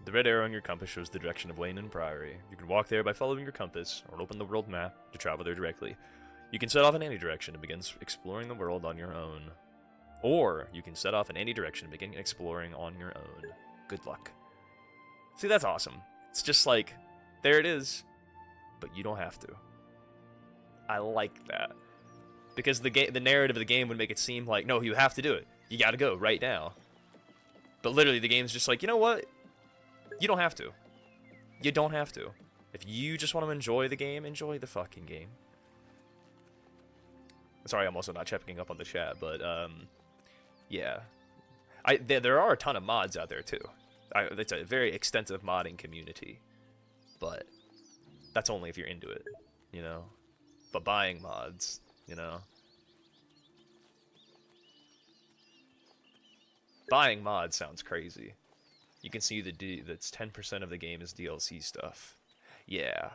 The red arrow on your compass shows the direction of Wayne and Priory. You can walk there by following your compass, or open the world map to travel there directly. You can set off in any direction and begin exploring the world on your own. Or, you can set off in any direction and begin exploring on your own. Good luck. See, that's awesome. It's just like, there it is, but you don't have to. I like that. Because the narrative of the game would make it seem like, no, you have to do it. You gotta go right now. But literally, the game's just like, you know what? You don't have to. You don't have to. If you just want to enjoy the game, enjoy the fucking game. Sorry, I'm also not checking up on the chat, but, yeah. There are a ton of mods out there, too. It's a very extensive modding community. But that's only if you're into it, you know? But buying mods, you know? Buying mods sounds crazy. You can see that's 10% of the game is DLC stuff. Yeah.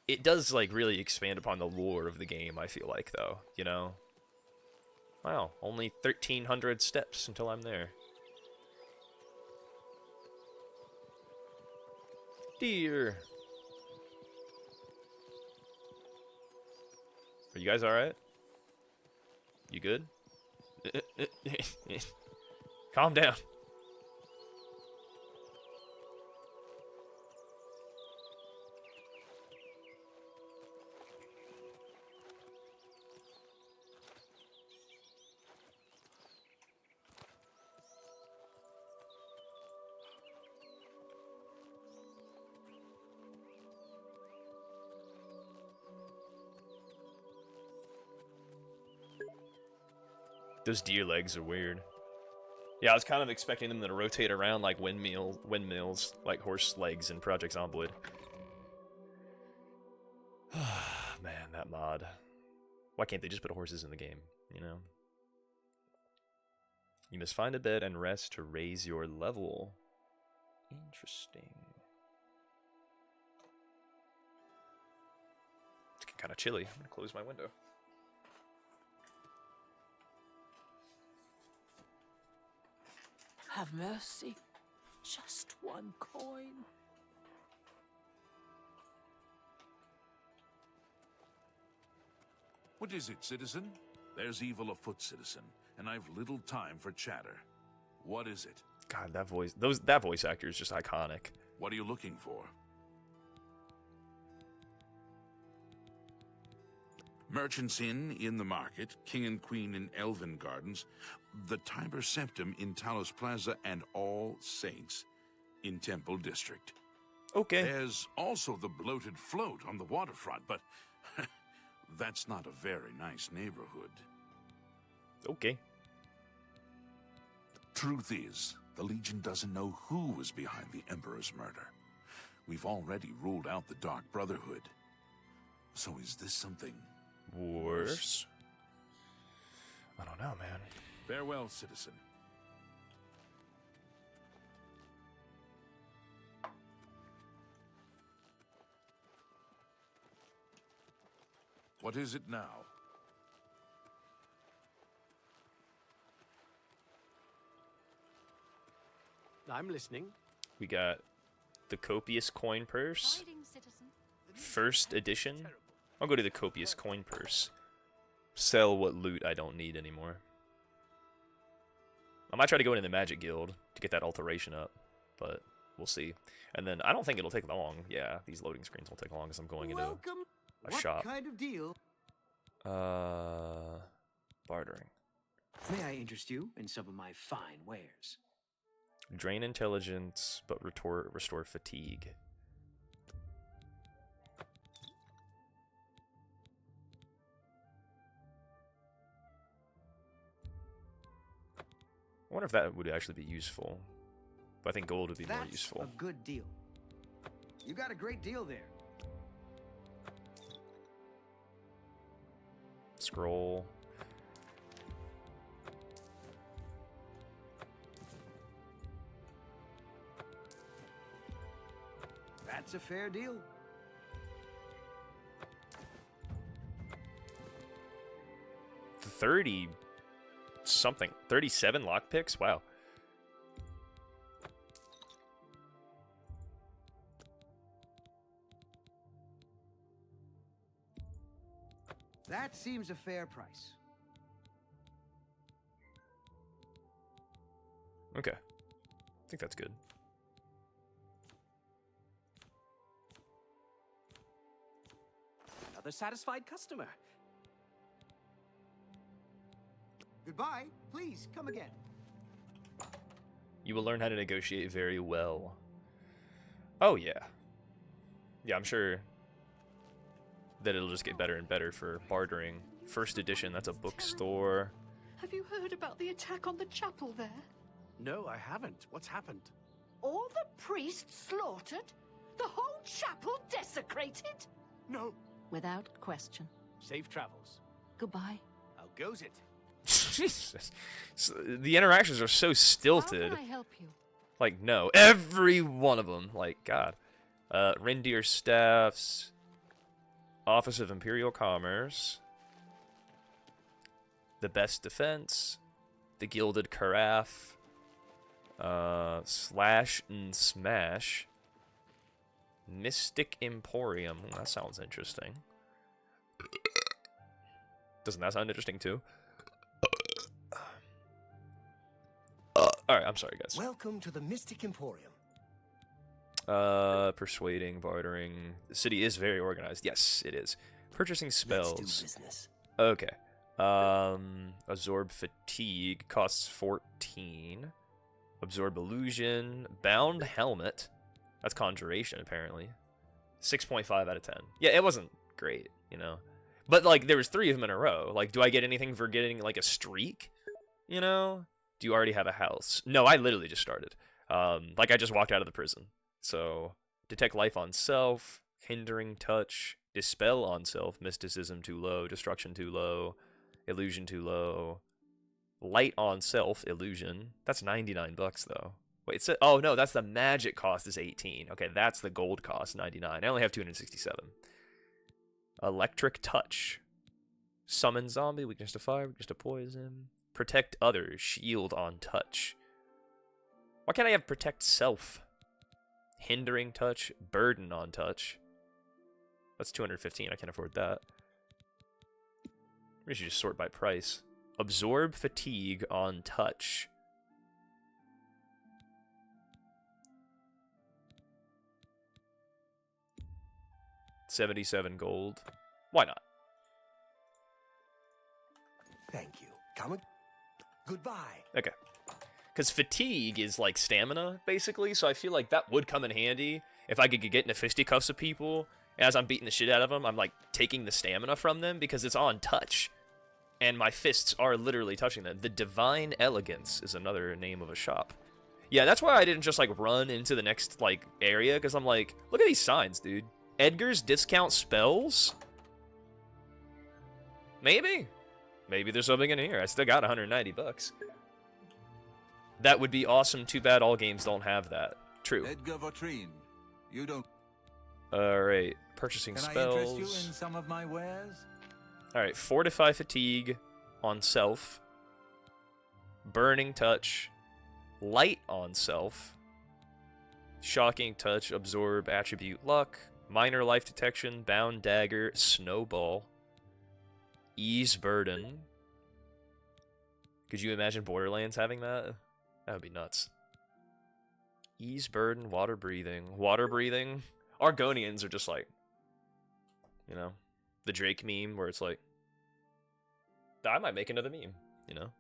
It does, like, really expand upon the lore of the game, I feel like, though, you know? Wow, only 1,300 steps until I'm there. Deer! Are you guys alright? You good? Calm down. Those deer legs are weird. Yeah, I was kind of expecting them to rotate around like windmills, like horse legs in Project Zomboid. Man, that mod. Why can't they just put horses in the game, you know? You must find a bed and rest to raise your level. Interesting. kind of chilly. I'm gonna close my window. Have mercy. Just one coin. What is it, citizen? There's evil afoot, citizen, and I've little time for chatter. What is it? God, that voice actor is just iconic. What are you looking for? Merchant's Inn in the market, King and Queen in Elven Gardens, the Tiber Septim in Talos Plaza, and All Saints in Temple District. Okay. There's also the Bloated Float on the waterfront, but that's not a very nice neighborhood. Okay. Truth is, the Legion doesn't know who was behind the Emperor's murder. We've already ruled out the Dark Brotherhood. So is this something Worse? I don't know, man. Farewell, citizen. What is it now? I'm listening. We got the Copious Coin Purse. Hiding, citizen. First edition. I'll go to the Copious Coin Purse. Sell what loot I don't need anymore. I might try to go into the Magic Guild to get that alteration up, but we'll see. And then I don't think it'll take long. Yeah, these loading screens won't take long as I'm going into a shop. What kind of deal? Bartering. May I interest you in some of my fine wares? Drain intelligence, but restore fatigue. I wonder if that would actually be useful. But I think gold would be more useful. That's a good deal. You got a great deal there. Scroll. That's a fair deal. The 30 something. 37 lockpicks? Wow. That seems a fair price. Okay. I think that's good. Another satisfied customer. Goodbye. Please, come again. You will learn how to negotiate very well. Oh, yeah. Yeah, I'm sure that it'll just get better and better for bartering. First edition, that's a bookstore. Have you heard about the attack on the chapel there? No, I haven't. What's happened? All the priests slaughtered? The whole chapel desecrated? No. Without question. Safe travels. Goodbye. How goes it? Jesus. The interactions are so stilted. How can I help you? Like, no. Every one of them. Like, God. Reindeer Staffs. Office of Imperial Commerce. The Best Defense. The Gilded Carafe. Slash and Smash. Mystic Emporium. That sounds interesting. Doesn't that sound interesting too? Alright, I'm sorry, guys. Welcome to the Mystic Emporium. Persuading, bartering. The city is very organized. Yes, it is. Purchasing spells. Let's do business. Okay. Absorb Fatigue costs 14. Absorb Illusion. Bound Helmet. That's Conjuration, apparently. 6.5 out of 10. Yeah, it wasn't great, you know. But, like, there was 3 of them in a row. Like, do I get anything for getting, like, a streak? You know? Do you already have a house? No, I literally just started. Like, I just walked out of the prison. So, detect life on self, hindering touch, dispel on self, mysticism too low, destruction too low, illusion too low, light on self, illusion. That's 99 bucks though. Wait, oh no, that's the magic cost is 18. Okay, that's the gold cost, 99. I only have 267. Electric Touch. Summon zombie, weakness to fire, weakness to poison. Protect others, shield on touch. Why can't I have protect self? Hindering touch, burden on touch. That's 215, I can't afford that. We should just sort by price. Absorb fatigue on touch. $77 gold. Why not? Thank you. Come. Goodbye. Okay. Because fatigue is like stamina, basically, so I feel like that would come in handy if I could get into fisticuffs of people. As I'm beating the shit out of them, I'm like taking the stamina from them because it's on touch. And my fists are literally touching them. The Divine Elegance is another name of a shop. Yeah, that's why I didn't just like run into the next like area, because I'm like, look at these signs, dude. Edgar's discount spells? Maybe. Maybe there's something in here. I still got 190 bucks. That would be awesome. Too bad all games don't have that. True. Edgar Vautrin, you don't. Alright, purchasing spells. Can I interest you in some of my wares? Alright, Fortify Fatigue on self. Burning Touch. Light on self. Shocking Touch, Absorb Attribute Luck. Minor Life Detection, Bound Dagger, Snowball. Ease Burden. Could you imagine Borderlands having that? That would be nuts. Ease Burden, Water Breathing. Water Breathing? Argonians are just like, you know, the Drake meme where it's like, I might make another meme, you know?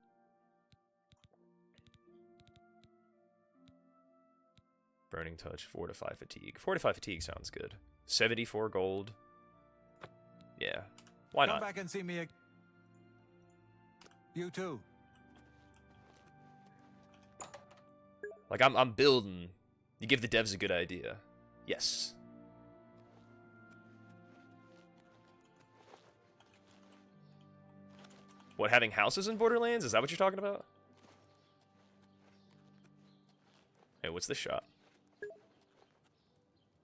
Burning Touch, Fortify Fatigue. Fortify Fatigue sounds good. 74 gold. Yeah. Why not? Come back and see me. You too. Like, I'm building. You give the devs a good idea. Yes. What, having houses in Borderlands? Is that what you're talking about? Hey, what's this shop?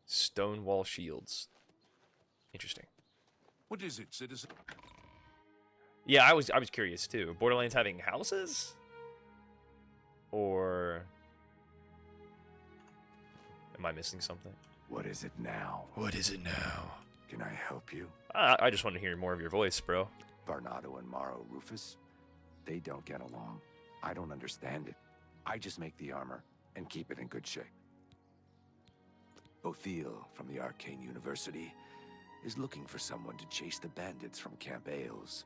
Stonewall shields. Interesting. What is it, citizen? Yeah, I was curious too. Borderlands having houses? Or am I missing something? What is it now? What is it now? Can I help you? I just want to hear more of your voice, bro. Barnado and Morrow Rufus, they don't get along. I don't understand it. I just make the armor and keep it in good shape. Othiel from the Arcane University is looking for someone to chase the bandits from Camp Ailes.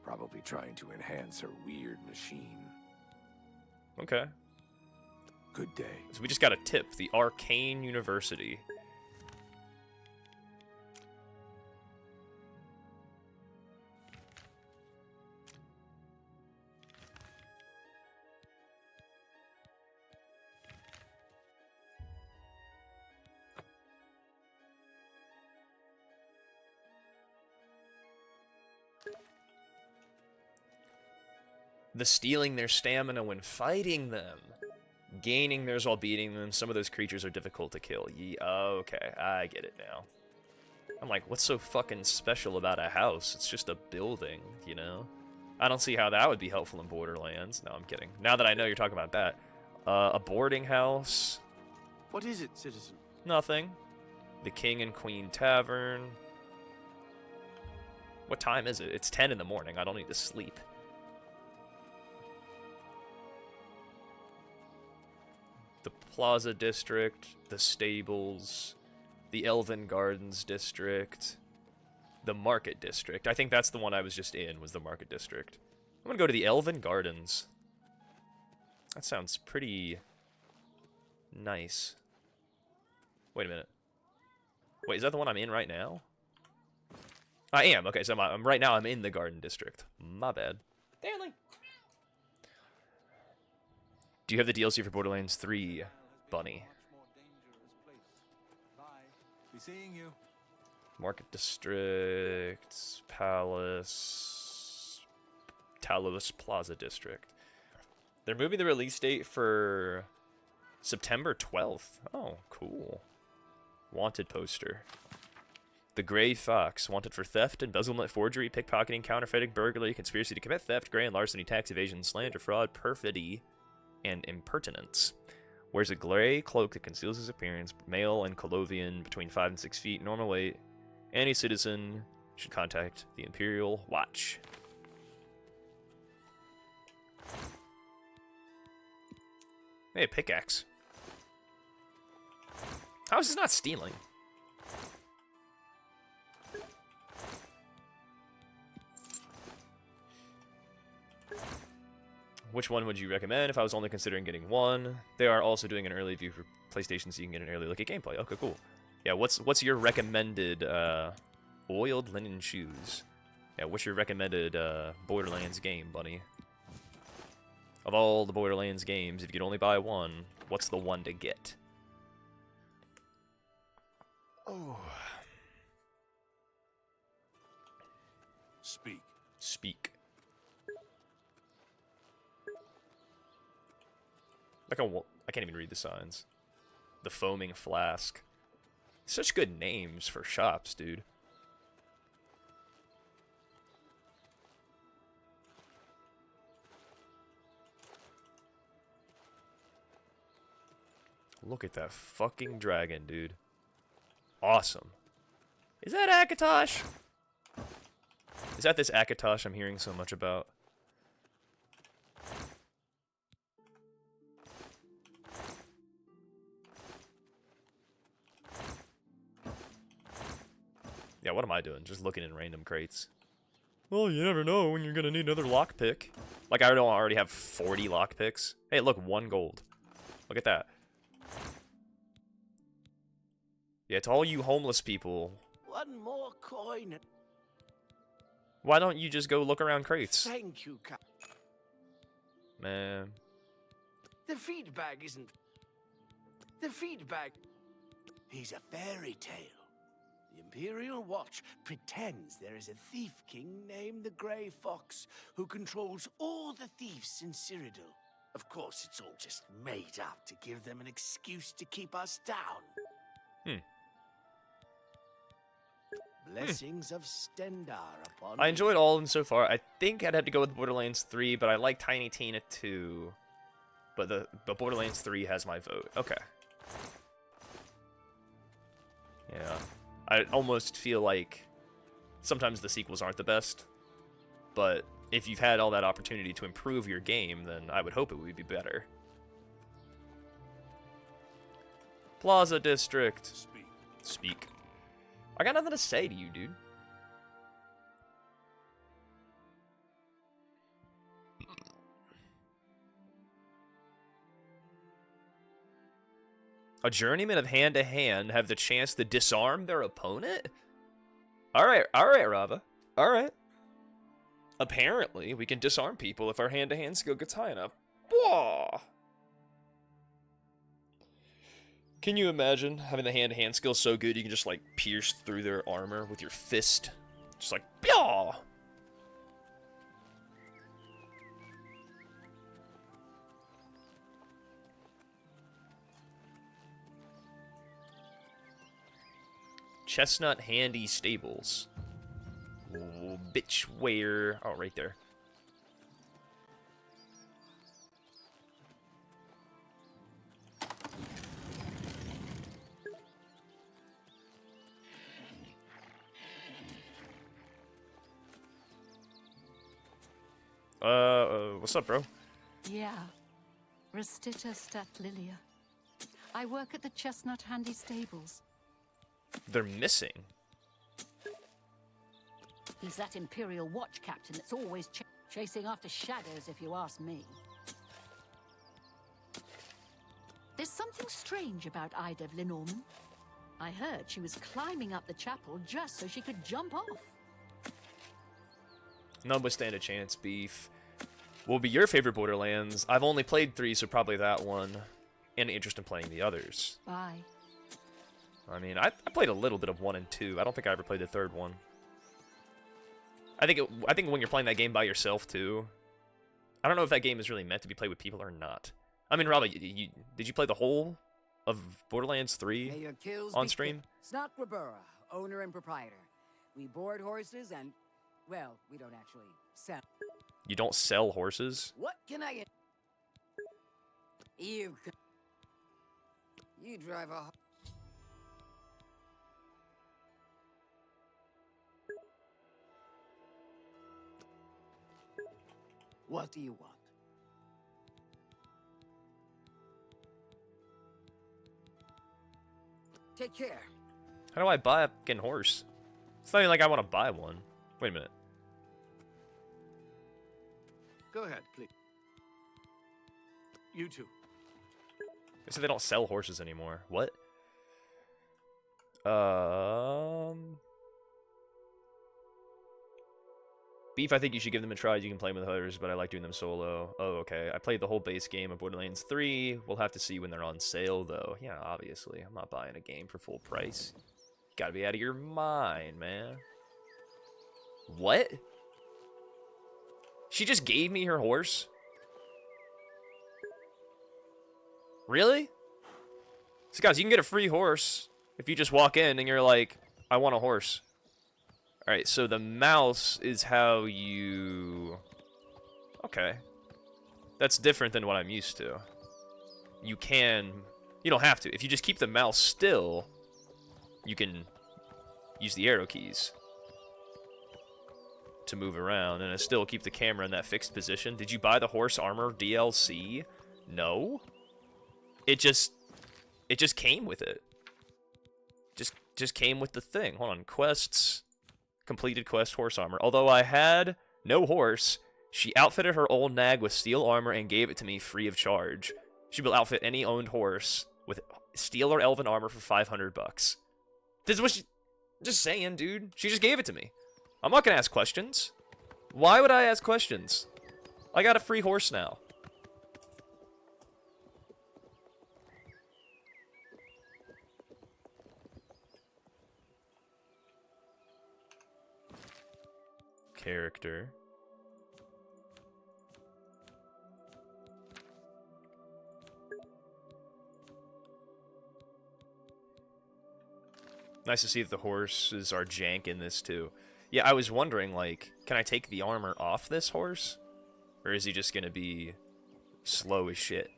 Probably trying to enhance her weird machine. Okay. Good day. So we just got a tip. The Arcane University. The stealing their stamina when fighting them. Gaining theirs while beating them. Some of those creatures are difficult to kill. Okay, I get it now. I'm like, what's so fucking special about a house? It's just a building, you know? I don't see how that would be helpful in Borderlands. No, I'm kidding. Now that I know you're talking about that. A boarding house. What is it, citizen? Nothing. The King and Queen Tavern. What time is it? It's 10 in the morning. I don't need to sleep. The Plaza District, the Stables, the Elven Gardens District, the Market District. I think that's the one I was just in, was the Market District. I'm gonna go to the Elven Gardens. That sounds pretty nice. Wait a minute. Wait, is that the one I'm in right now? I am. Okay, so I'm right now I'm in the Garden District. My bad. Daily. Do you have the DLC for Borderlands 3, Bunny? Be seeing you. Market District, Palace, Talos Plaza District. They're moving the release date for September 12th. Oh, cool. Wanted poster. The Gray Fox, wanted for theft, embezzlement, forgery, pickpocketing, counterfeiting, burglary, conspiracy to commit theft, grand larceny, tax evasion, slander, fraud, perfidy, and impertinence. Wears a gray cloak that conceals his appearance, male and Colovian, between 5 and 6 feet, normal weight. Any citizen should contact the Imperial Watch. Hey, a pickaxe. How is this not stealing? Which one would you recommend if I was only considering getting one? They are also doing an early view for PlayStation, so you can get an early look at gameplay. Okay, cool. Yeah, what's your recommended oiled linen shoes? Yeah, what's your recommended Borderlands game, buddy? Of all the Borderlands games, if you could only buy one, what's the one to get? Oh. Speak. Speak. Like I can't even read the signs. The Foaming Flask. Such good names for shops, dude. Look at that fucking dragon, dude. Awesome. Is that Akatosh? Is that this Akatosh I'm hearing so much about? Yeah, what am I doing? Just looking in random crates. Well, you never know when you're gonna need another lockpick. Like, I don't already have 40 lockpicks. Hey, look, 1 gold. Look at that. Yeah, to all you homeless people, One more coin. why don't you just go look around crates? Thank you, Man. The feedback isn't... The feedback... He's a fairy tale. The Imperial Watch pretends there is a thief king named the Grey Fox who controls all the thieves in Cyrodiil. Of course, it's all just made up to give them an excuse to keep us down. Blessings of Stendar upon I enjoyed all of them so far. I think I'd have to go with Borderlands 3, but I like Tiny Tina 2. But Borderlands 3 has my vote. Okay. Yeah. I almost feel like sometimes the sequels aren't the best, but if you've had all that opportunity to improve your game, then I would hope it would be better. Plaza District. Speak. I got nothing to say to you, dude. A journeyman of hand-to-hand have the chance to disarm their opponent? Alright, Rava. Alright. Apparently, we can disarm people if our hand-to-hand skill gets high enough. Whoa! Can you imagine having the hand-to-hand skill so good you can just, like, pierce through their armor with your fist? Just like, Pyaw! Chestnut Handy Stables. Oh, bitch, where? Oh, right there. What's up, bro? Yeah. Restita Stat Lilia. I work at the Chestnut Handy Stables. They're missing. He's that Imperial Watch captain that's always chasing after shadows, if you ask me. There's something strange about Ida Lenormand. I heard she was climbing up the chapel just so she could jump off. None would stand a chance, Beef. What will be your favorite Borderlands? I've only played 3, so probably that one. And interest in playing the others. Bye. I mean, I played a little bit of 1 and 2. I don't think I ever played the 3rd one. I think when you're playing that game by yourself too, I don't know if that game is really meant to be played with people or not. I mean, Rob, did you play the whole of Borderlands 3 on stream? Snakrabura, owner and proprietor. We board horses and, well, we don't actually sell. You don't sell horses? What can I get? You drive a... What do you want? Take care. How do I buy a fucking horse? It's not even like I want to buy one. Wait a minute. Go ahead, please. You too. They said they don't sell horses anymore. What? Beef, I think you should give them a try. You can play them with others, but I like doing them solo. Oh, okay. I played the whole base game of Borderlands 3. We'll have to see when they're on sale, though. Yeah, obviously. I'm not buying a game for full price. You gotta be out of your mind, man. What? She just gave me her horse? Really? So guys, you can get a free horse if you just walk in and you're like, I want a horse. Alright, so the mouse is how you... Okay. That's different than what I'm used to. You can... You don't have to. If you just keep the mouse still, you can use the arrow keys to move around and still keep the camera in that fixed position. Did you buy the horse armor DLC? No. It just came with it. Just came with the thing. Hold on. Quests. Completed quest horse armor. Although I had no horse, she outfitted her old nag with steel armor and gave it to me free of charge. She will outfit any owned horse with steel or elven armor for 500 bucks. This is what she... Just saying, dude. She just gave it to me. I'm not gonna ask questions. Why would I ask questions? I got a free horse now. Character. Nice to see that the horses are jank in this too. Yeah, I was wondering, like, can I take the armor off this horse? Or is he just gonna be slow as shit?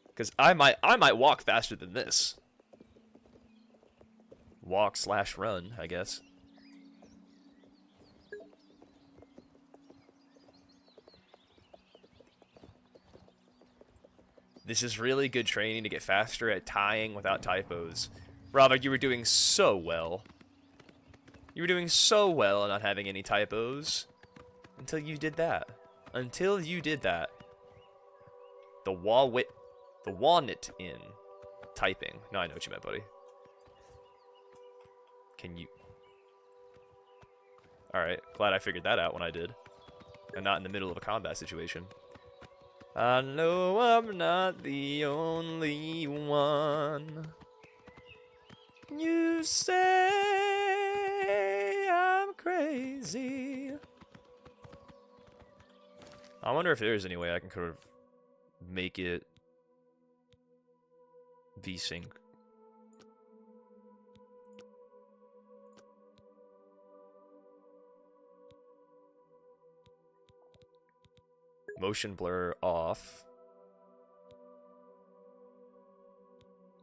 Because I might walk faster than this. Walk/run, I guess. This is really good training to get faster at tying without typos. Robert, you were doing so well. You were doing so well at not having any typos. Until you did that. Until you did that. The walnut in typing. No, I know what you meant, buddy. Can you... Alright, glad I figured that out when I did. And not in the middle of a combat situation. I know I'm not the only one. You say I'm crazy. I wonder if there's any way I can kind of make it V-Sync. Motion blur off.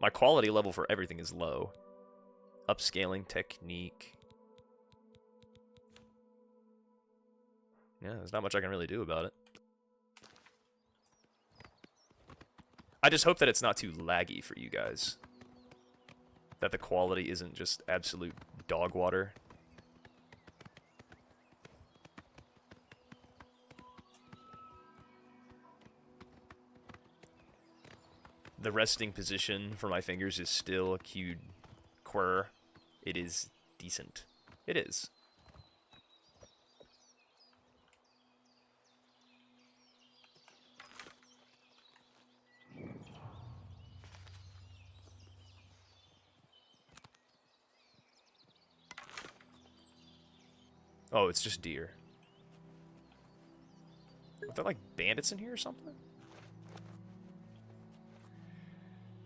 My quality level for everything is low. Upscaling technique. Yeah, there's not much I can really do about it. I just hope that it's not too laggy for you guys. That the quality isn't just absolute dog water. The resting position for my fingers is still a cued quirr. It is decent. It is. Oh, it's just deer. Are there like bandits in here or something?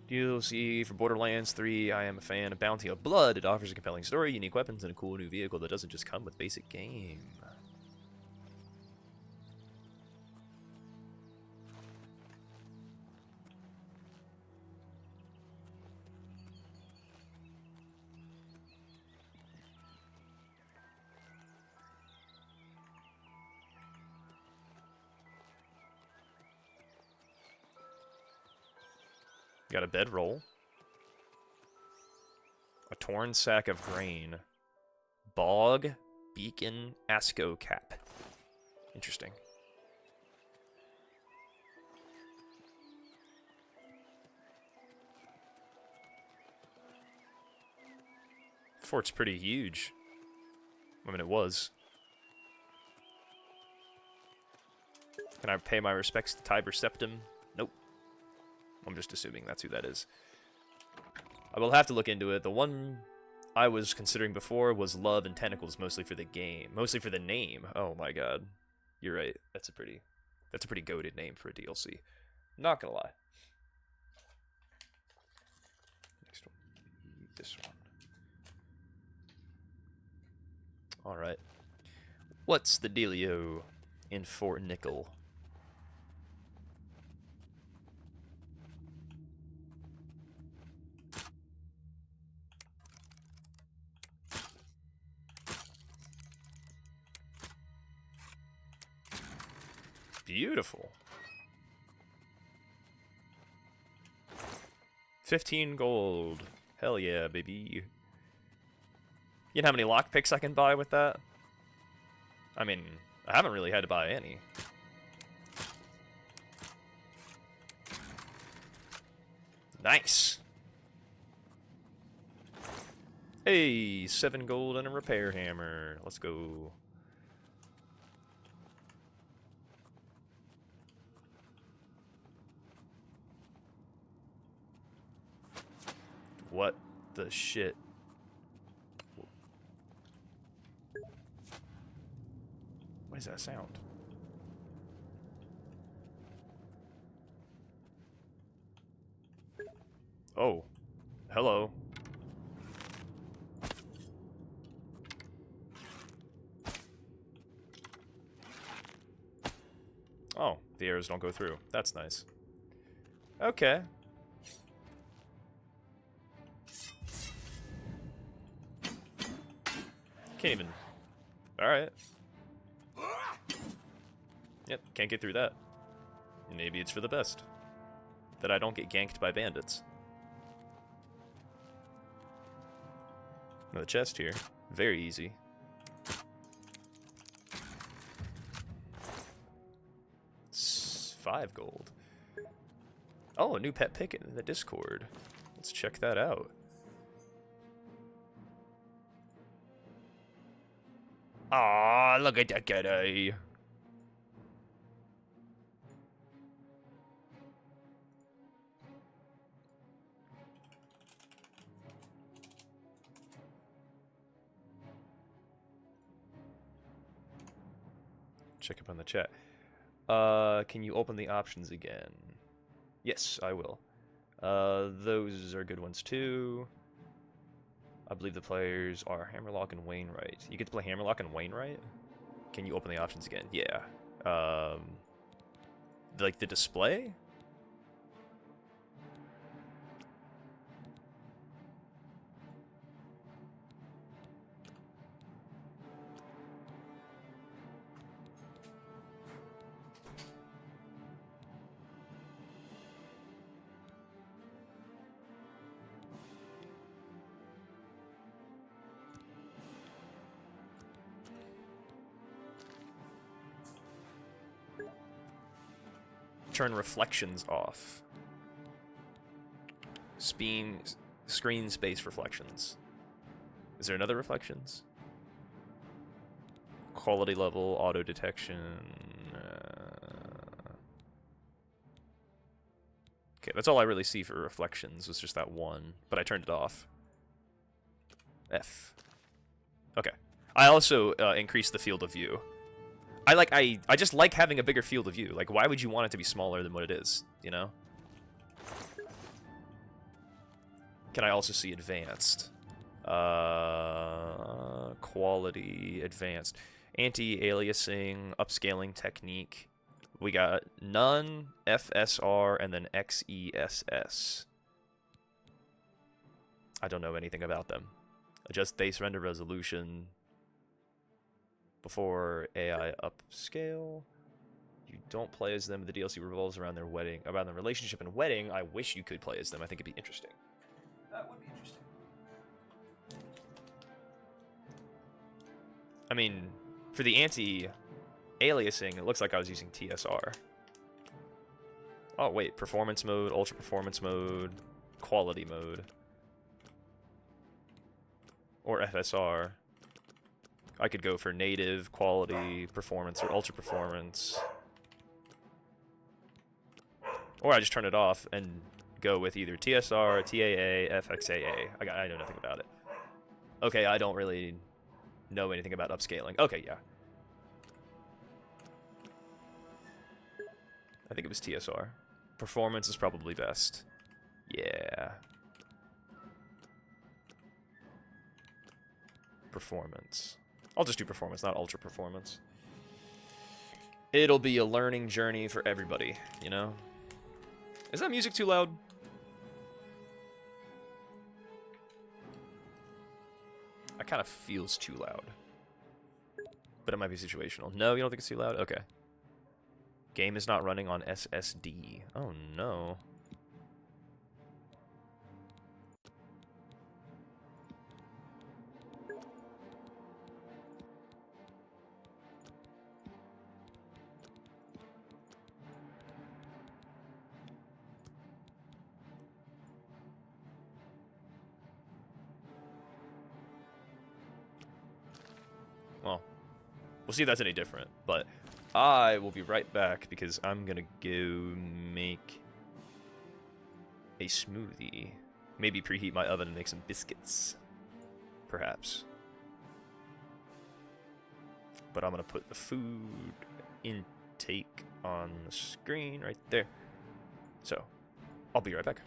DLC for Borderlands 3, I am a fan of Bounty of Blood. It offers a compelling story, unique weapons, and a cool new vehicle that doesn't just come with basic game. Got a bedroll. A torn sack of grain. Bog, beacon, Asco cap. Interesting. Fort's pretty huge. I mean, it was. Can I pay my respects to Tiber Septim? Nope. I'm just assuming that's who that is. I will have to look into it. The one I was considering before was Love and Tentacles, mostly for the game. Mostly for the name. Oh my god. You're right. That's a pretty goated name for a DLC. Not gonna lie. Next one. This one. Alright. What's the dealio in Fort Nickel? Beautiful. 15 gold. Hell yeah, baby. You know how many lockpicks I can buy with that? I mean, I haven't really had to buy any. Nice. Hey, 7 gold and a repair hammer. Let's go. What the shit? What is that sound? Oh. Hello. Oh, the arrows don't go through. That's nice. Okay. Can't even... Alright. Yep, can't get through that. Maybe it's for the best. That I don't get ganked by bandits. Another chest here. Very easy. It's 5 gold. Oh, a new pet picket in the Discord. Let's check that out. Ah, look at that kitty. Check up on the chat. Can you open the options again? Yes, I will. Those are good ones too. I believe the players are Hammerlock and Wainwright. You get to play Hammerlock and Wainwright? Can you open the options again? Yeah. Like the display? Turn reflections off. Screen space reflections. Is there another reflections? Quality level, auto detection. Okay, that's all I really see for reflections was just that one, but I turned it off. F. Okay. I also increased the field of view. I just like having a bigger field of view. Like, why would you want it to be smaller than what it is, you know? Can I also see advanced? Quality, advanced. Anti-aliasing, upscaling technique. We got none, FSR, and then XESS. I don't know anything about them. Adjust base render resolution before AI upscale. You don't play as them. The DLC revolves around their wedding, around their relationship and wedding. I wish you could play as them. I think it'd be interesting. That would be interesting. I mean, for the anti-aliasing, it looks like I was using TSR. Oh wait, performance mode, ultra performance mode, quality mode, or FSR. I could go for native, quality, performance, or ultra performance. Or I just turn it off and go with either TSR, TAA, FXAA. I know nothing about it. Okay, I don't really know anything about upscaling. Okay, yeah. I think it was TSR. Performance is probably best. Yeah. Performance. I'll just do performance, not ultra performance. It'll be a learning journey for everybody, you know? Is that music too loud? It kind of feels too loud. But it might be situational. No, you don't think it's too loud? Okay. Game is not running on SSD. Oh no. Well, we'll see if that's any different, but I will be right back because I'm gonna go make a smoothie. Maybe preheat my oven and make some biscuits. Perhaps. But I'm gonna put the food intake on the screen right there. So, I'll be right back.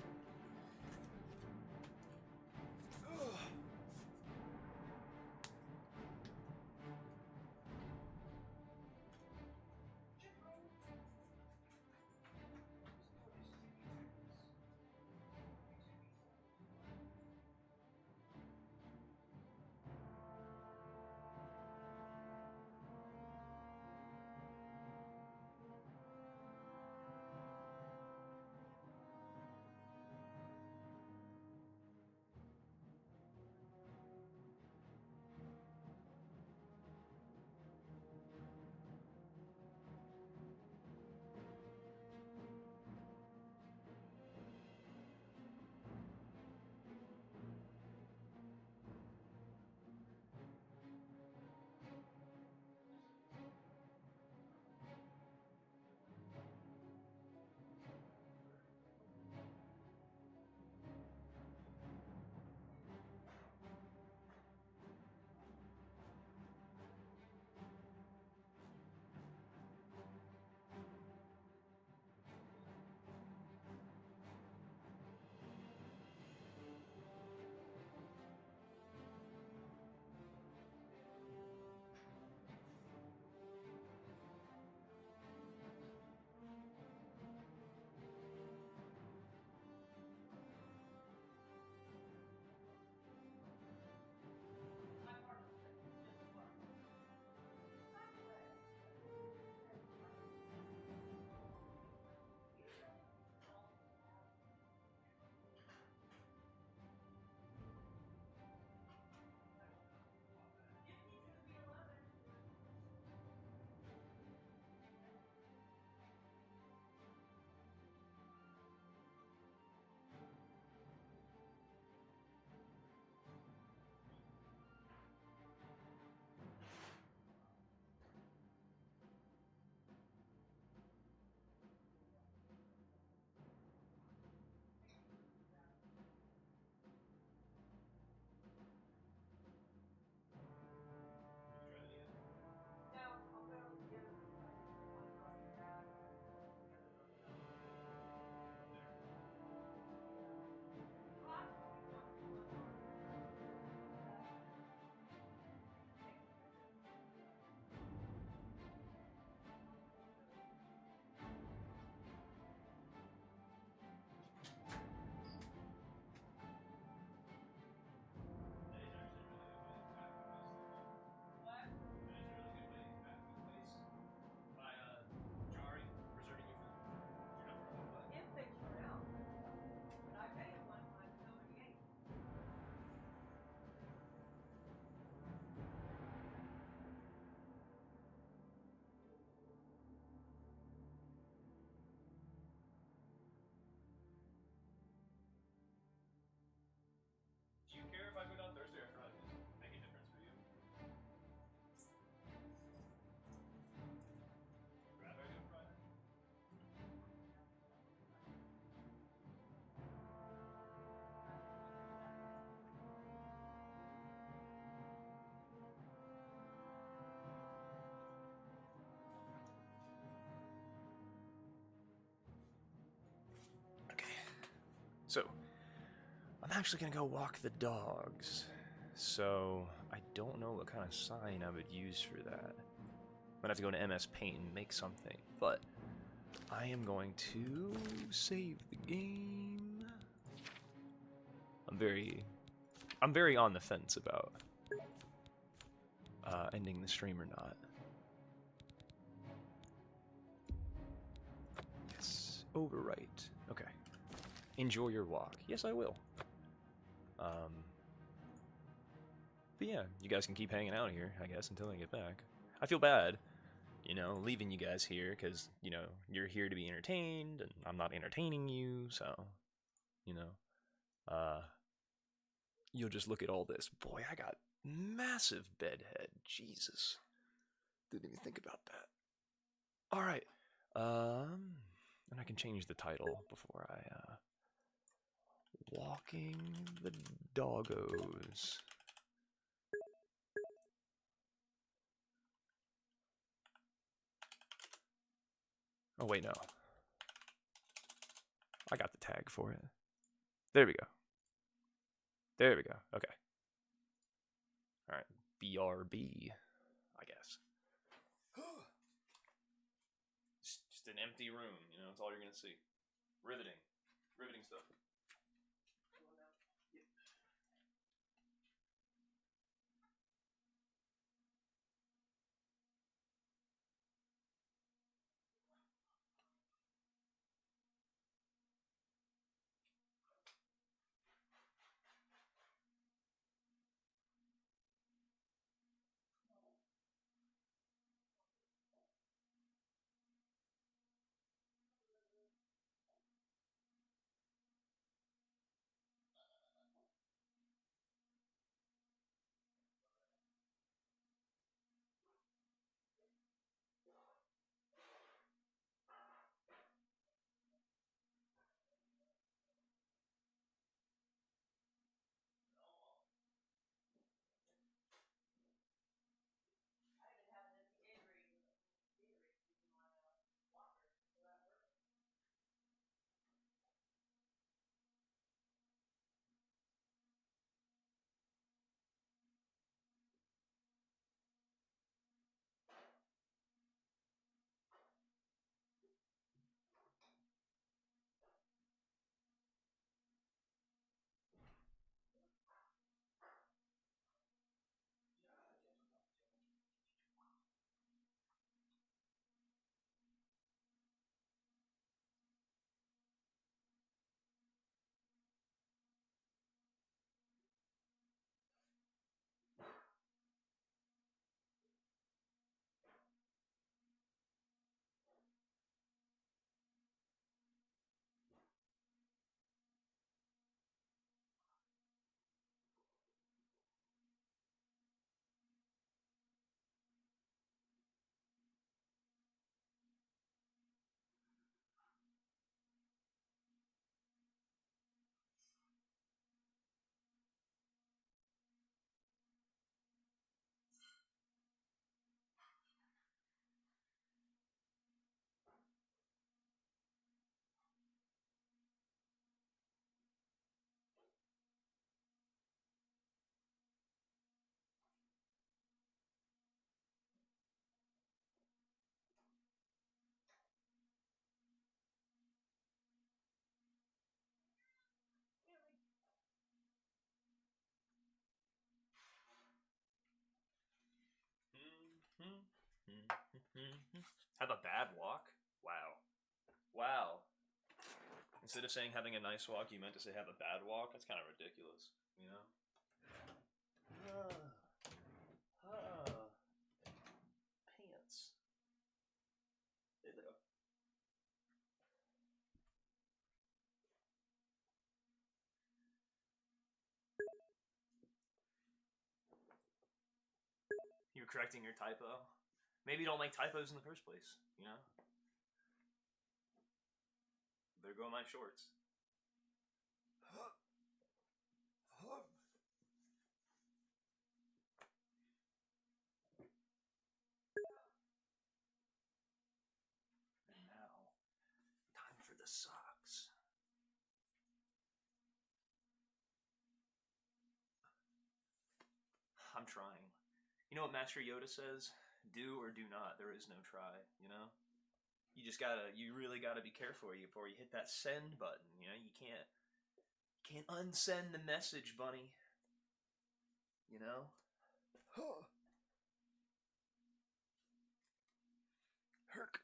So, I'm actually gonna go walk the dogs. So, I don't know what kind of sign I would use for that. I'm gonna have to go into MS Paint and make something, but I am going to save the game. I'm very on the fence about ending the stream or not. Yes, overwrite. Okay. Enjoy your walk. Yes, I will. But yeah, you guys can keep hanging out here, I guess, until I get back. I feel bad, you know, leaving you guys here, because, you know, you're here to be entertained, and I'm not entertaining you, so, you know, you'll just look at all this. Boy, I got massive bedhead. Jesus. Didn't even think about that. Alright, and I can change the title before I, walking the doggos. Oh, wait, no. I got the tag for it. There we go. There we go. Okay. Alright. BRB, I guess. Just an empty room, you know, that's all you're gonna see. Riveting. Riveting stuff. Have a bad walk? Wow. Wow. Instead of saying having a nice walk, you meant to say have a bad walk? That's kind of ridiculous, you know? Pants. There they go. You were correcting your typo? Maybe you don't like typos in the first place, you know? There go my shorts. And now, time for the socks. I'm trying. You know what Master Yoda says? Do or do not. There is no try, you know? You really gotta be careful before you hit that send button, you know? You can't unsend the message, bunny. You know? Herc.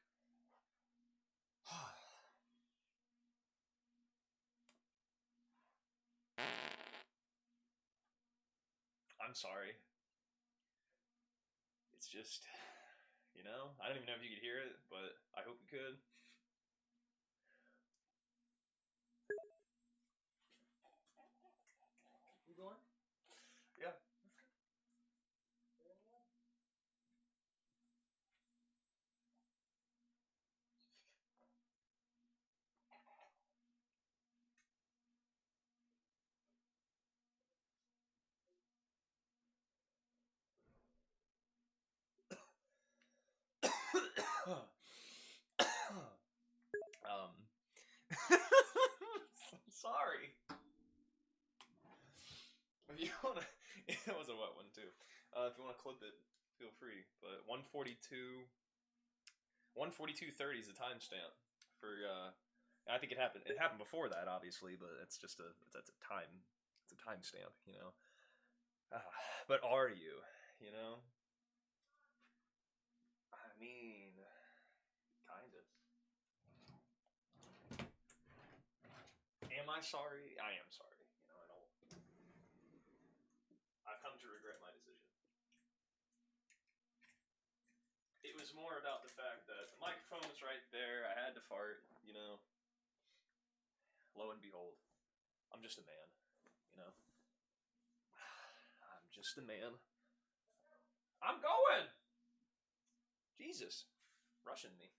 I'm sorry. It's just, you know, I don't even know if you could hear it, but I hope you could. You going? Yeah. I'm sorry. If you wanna, it was a wet one too. If you wanna clip it, feel free. But 142:30 is the timestamp for. I think it happened. It happened before that, obviously, but it's just that's a time. It's a timestamp, you know. But are you? You know. I mean, kind of. Am I sorry? I am sorry. You know, I don't. I've come to regret my decision. It was more about the fact that the microphone was right there. I had to fart. You know. Lo and behold, I'm just a man. You know. I'm just a man. I'm going. Jesus, rushing me.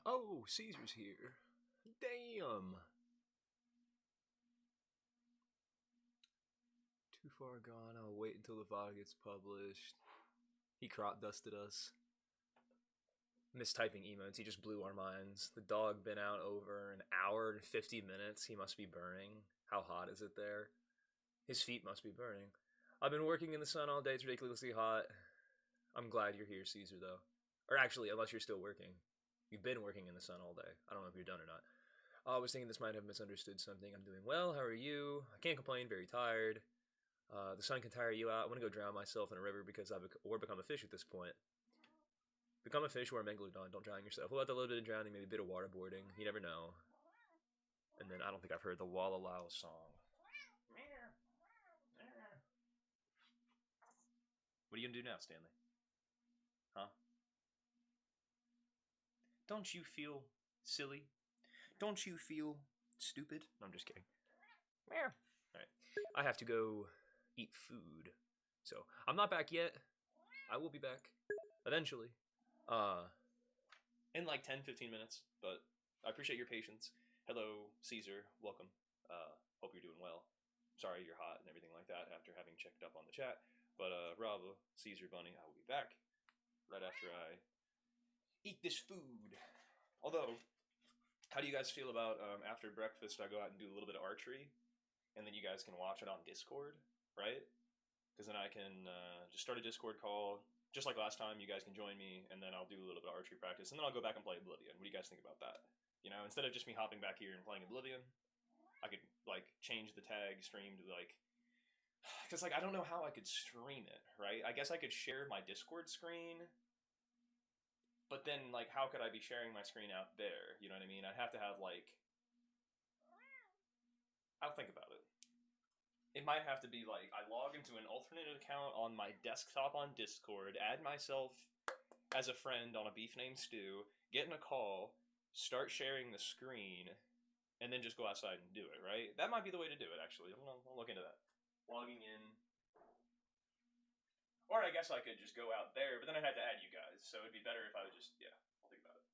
Oh, Caesar's here. Damn. Too far gone. I'll wait until the VOD gets published. He crop dusted us. Mistyping emotes. He just blew our minds. The dog been out over an hour and 50 minutes. He must be burning. How hot is it there? His feet must be burning. I've been working in the sun all day. It's ridiculously hot. I'm glad you're here, Caesar, though. Or actually, unless you're still working. You've been working in the sun all day. I don't know if you're done or not. I was thinking this might have misunderstood something. I'm doing well. How are you? I can't complain. Very tired. The sun can tire you out. I want to go drown myself in a river because or become a fish at this point. Become a fish or a megalodon. Don't drown yourself. We'll have a little bit of drowning, maybe a bit of waterboarding. You never know. And then I don't think I've heard the Wallalao song. What are you gonna do now, Stanley? Huh? Don't you feel silly? Don't you feel stupid? No, I'm just kidding. Alright. I have to go eat food. So, I'm not back yet. I will be back. Eventually. In like 10-15 minutes. But I appreciate your patience. Hello, Caesar. Welcome. Hope you're doing well. Sorry you're hot and everything like that after having checked up on the chat. But Rob, Caesar, Bunny, I will be back right after I eat this food. Although, how do you guys feel about after breakfast I go out and do a little bit of archery, and then you guys can watch it on Discord, right? Because then I can just start a Discord call, just like last time. You guys can join me, and then I'll do a little bit of archery practice, and then I'll go back and play Oblivion. What do you guys think about that? You know, instead of just me hopping back here and playing Oblivion, I could like change the tag stream to like, because like I don't know how I could stream it, right? I guess I could share my Discord screen, but then like how could I be sharing my screen out there? You know what I mean? I'd have to have like, I'll think about it. It might have to be like I log into an alternate account on my desktop on Discord, add myself as a friend on a beef named Stew, get in a call, start sharing the screen, and then just go outside and do it, right? That might be the way to do it, actually. I'll look into that. Logging in. Or I guess I could just go out there, but then I'd have to add you guys, so it'd be better if I would just, yeah, I'll think about it.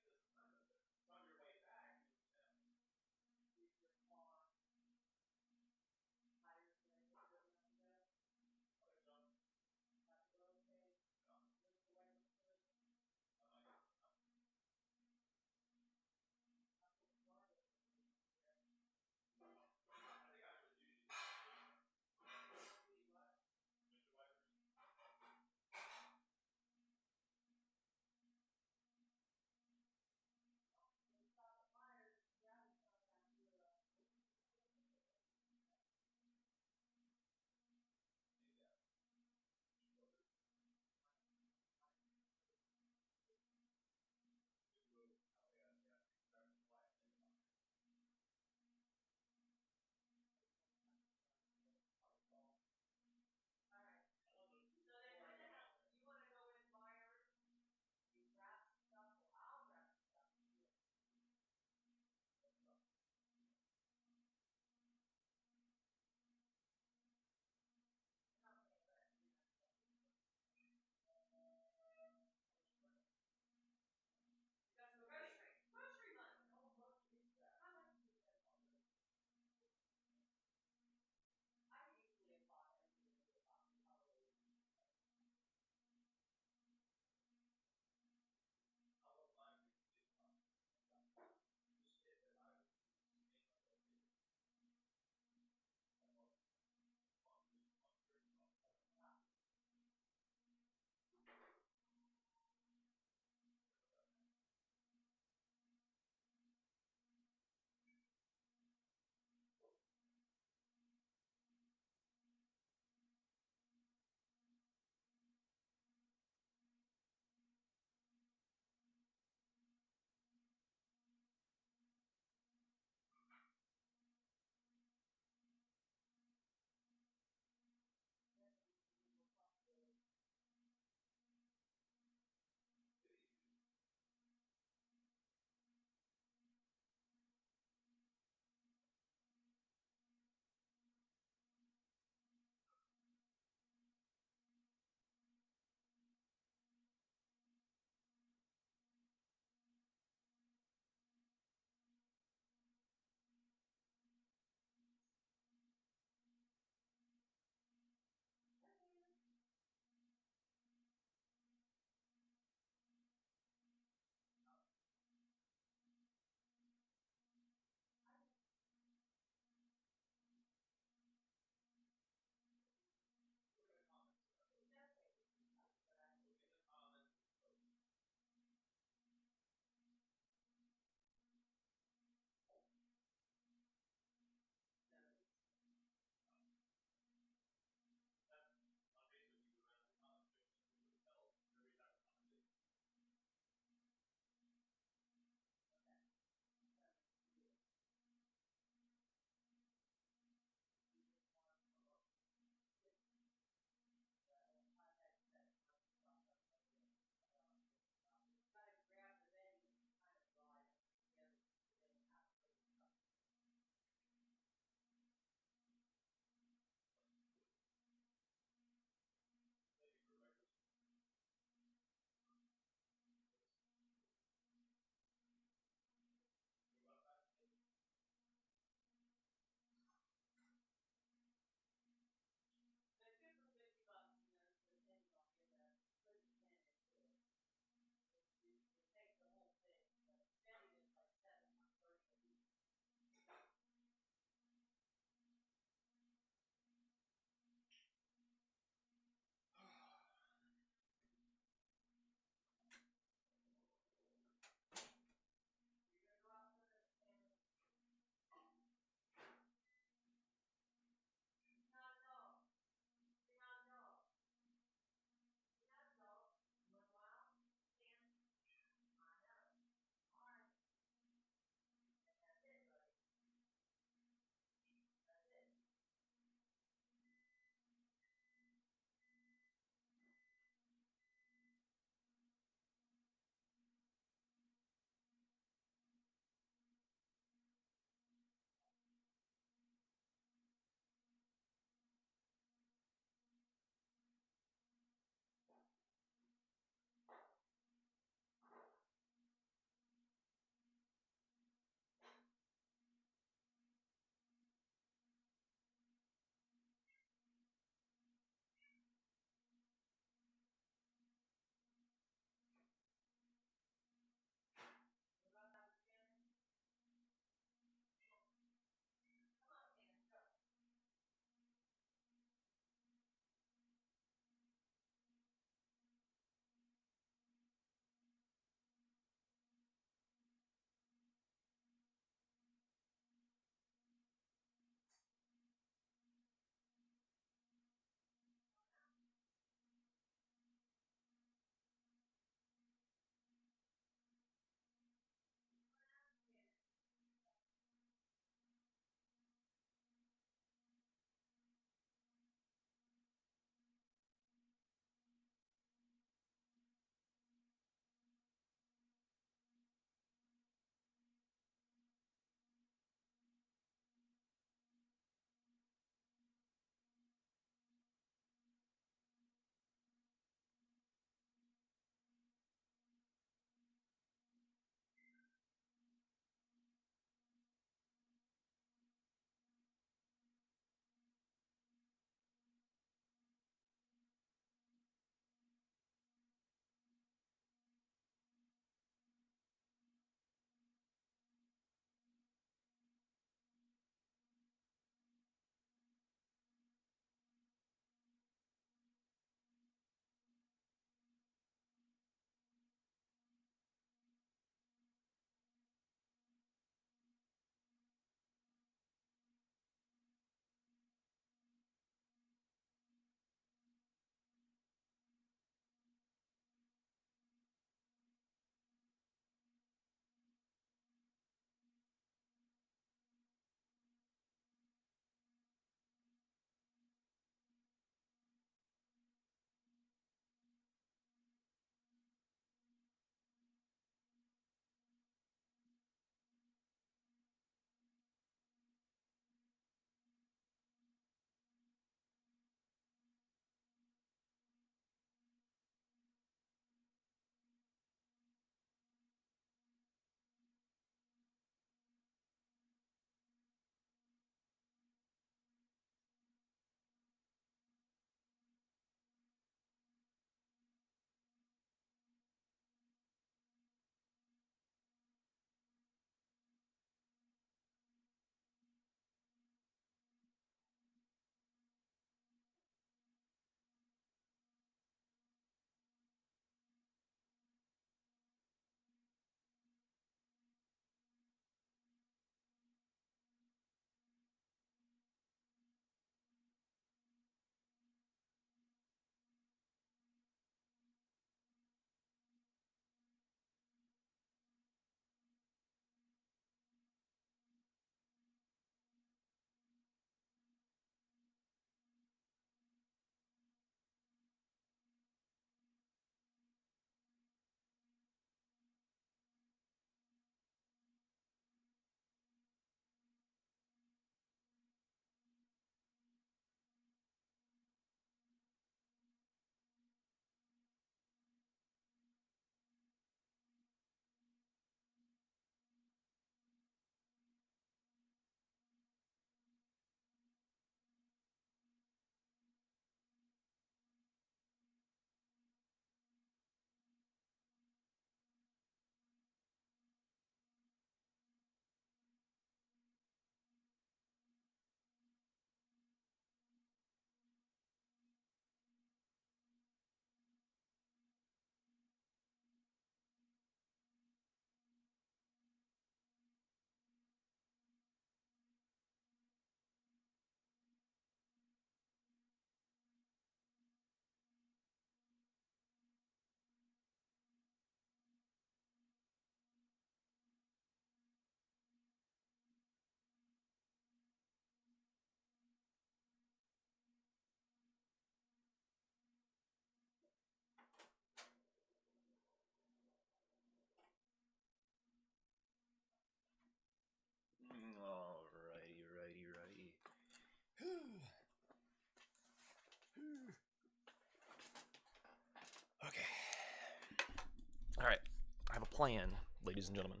plan, ladies and gentlemen.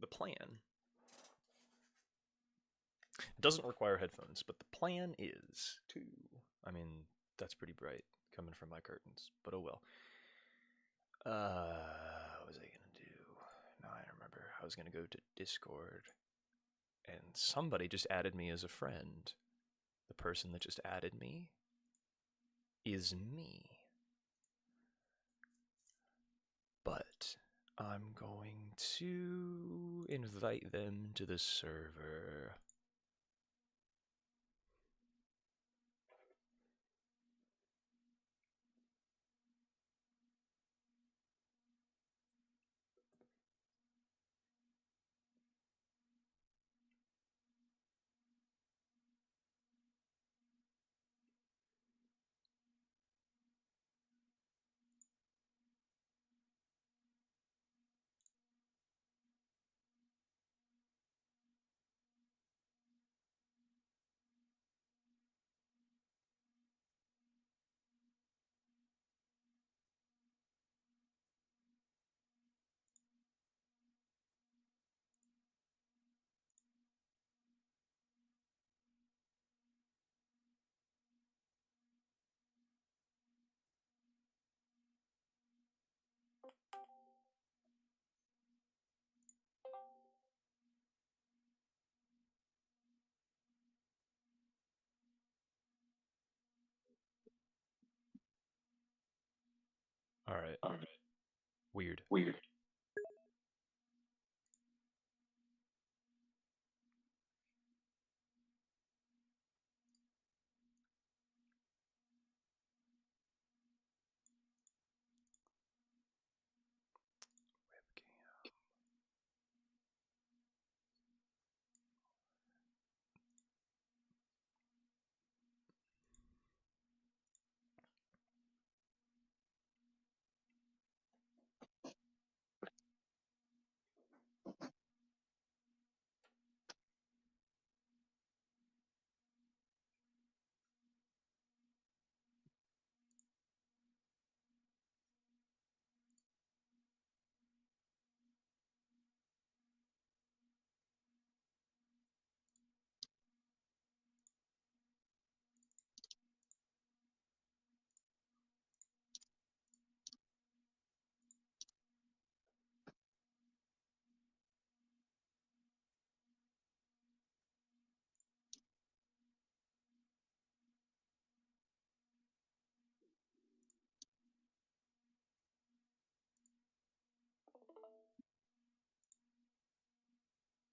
The plan doesn't require headphones, but the plan is to... I mean, that's pretty bright coming from my curtains, but oh well. What was I gonna do? Now I remember. I was gonna go to Discord, and somebody just added me as a friend. The person that just added me is me. But I'm going to invite them to the server. Alright. Weird.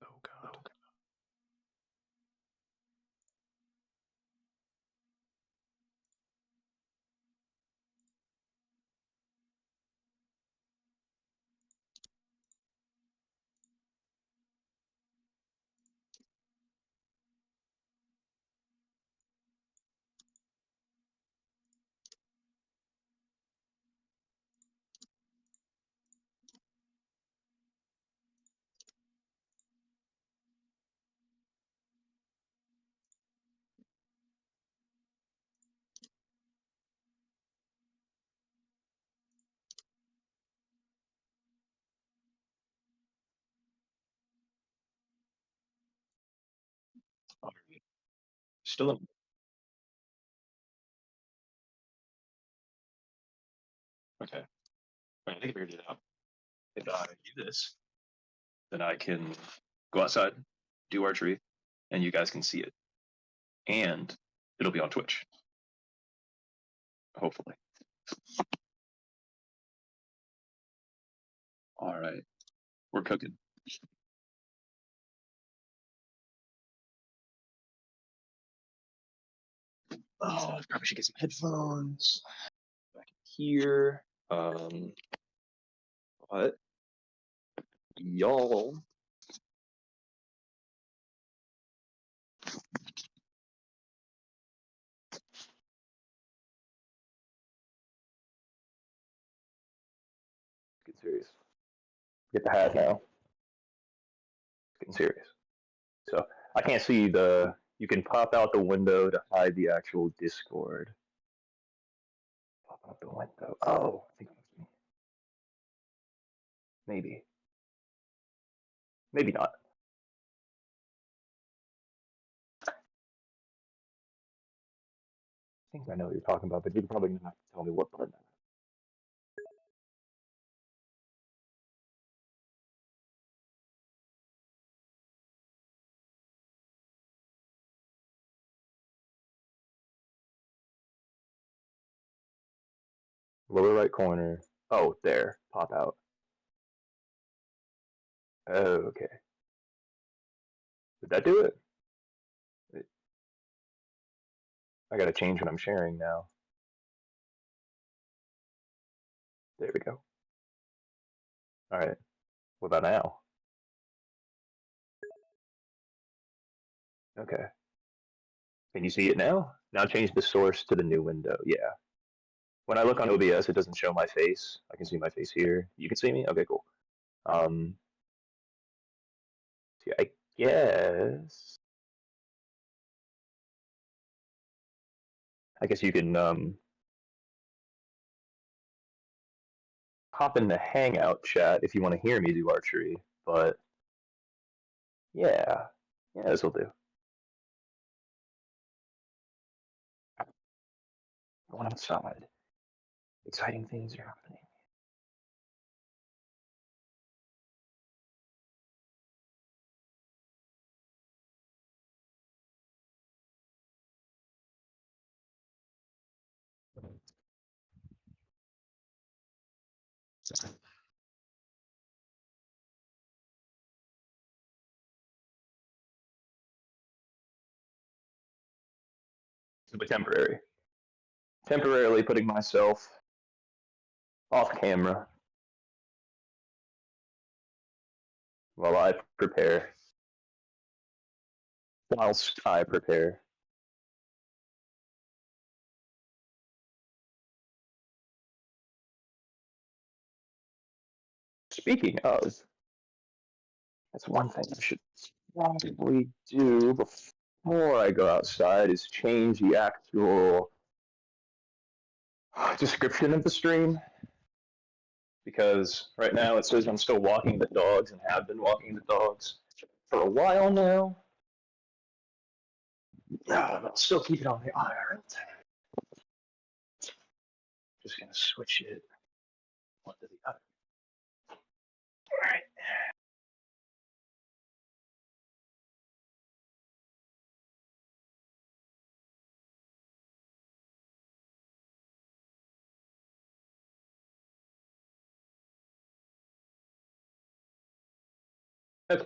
Oh god. Still don't. Okay. I think I figured it out. If I do this, then I can go outside, do archery, and you guys can see it. And it'll be on Twitch. Hopefully. All right. We're cooking. Oh, I probably should get some headphones. Back here. But y'all. Get serious. Get the hat now. Getting serious. So I can't see the. You can pop out the window to hide the actual Discord. Pop out the window. Oh, I think that's me. Maybe. Maybe not. I think I know what you're talking about, but you're probably gonna have to tell me what button. Lower right corner. Oh, there. Pop out. Oh, okay. Did that do it? I gotta change what I'm sharing now. There we go. All right. What about now? Okay. Can you see it now? Now change the source to the new window. Yeah. When I look on OBS, it doesn't show my face. I can see my face here. You can see me? Okay, cool. See, I guess you can hop in the Hangout chat if you want to hear me do archery, but yeah, this will do. Going outside. Exciting things are happening. But temporary. Temporarily putting myself off camera while I prepare. Whilst I prepare. Speaking of, that's one thing I should probably do before I go outside is change the actual description of the stream. Because right now it says I'm still walking the dogs and have been walking the dogs for a while now. I'll still keep it on the IR. Just gonna switch it one to the other. All right. Okay.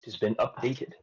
It has been updated.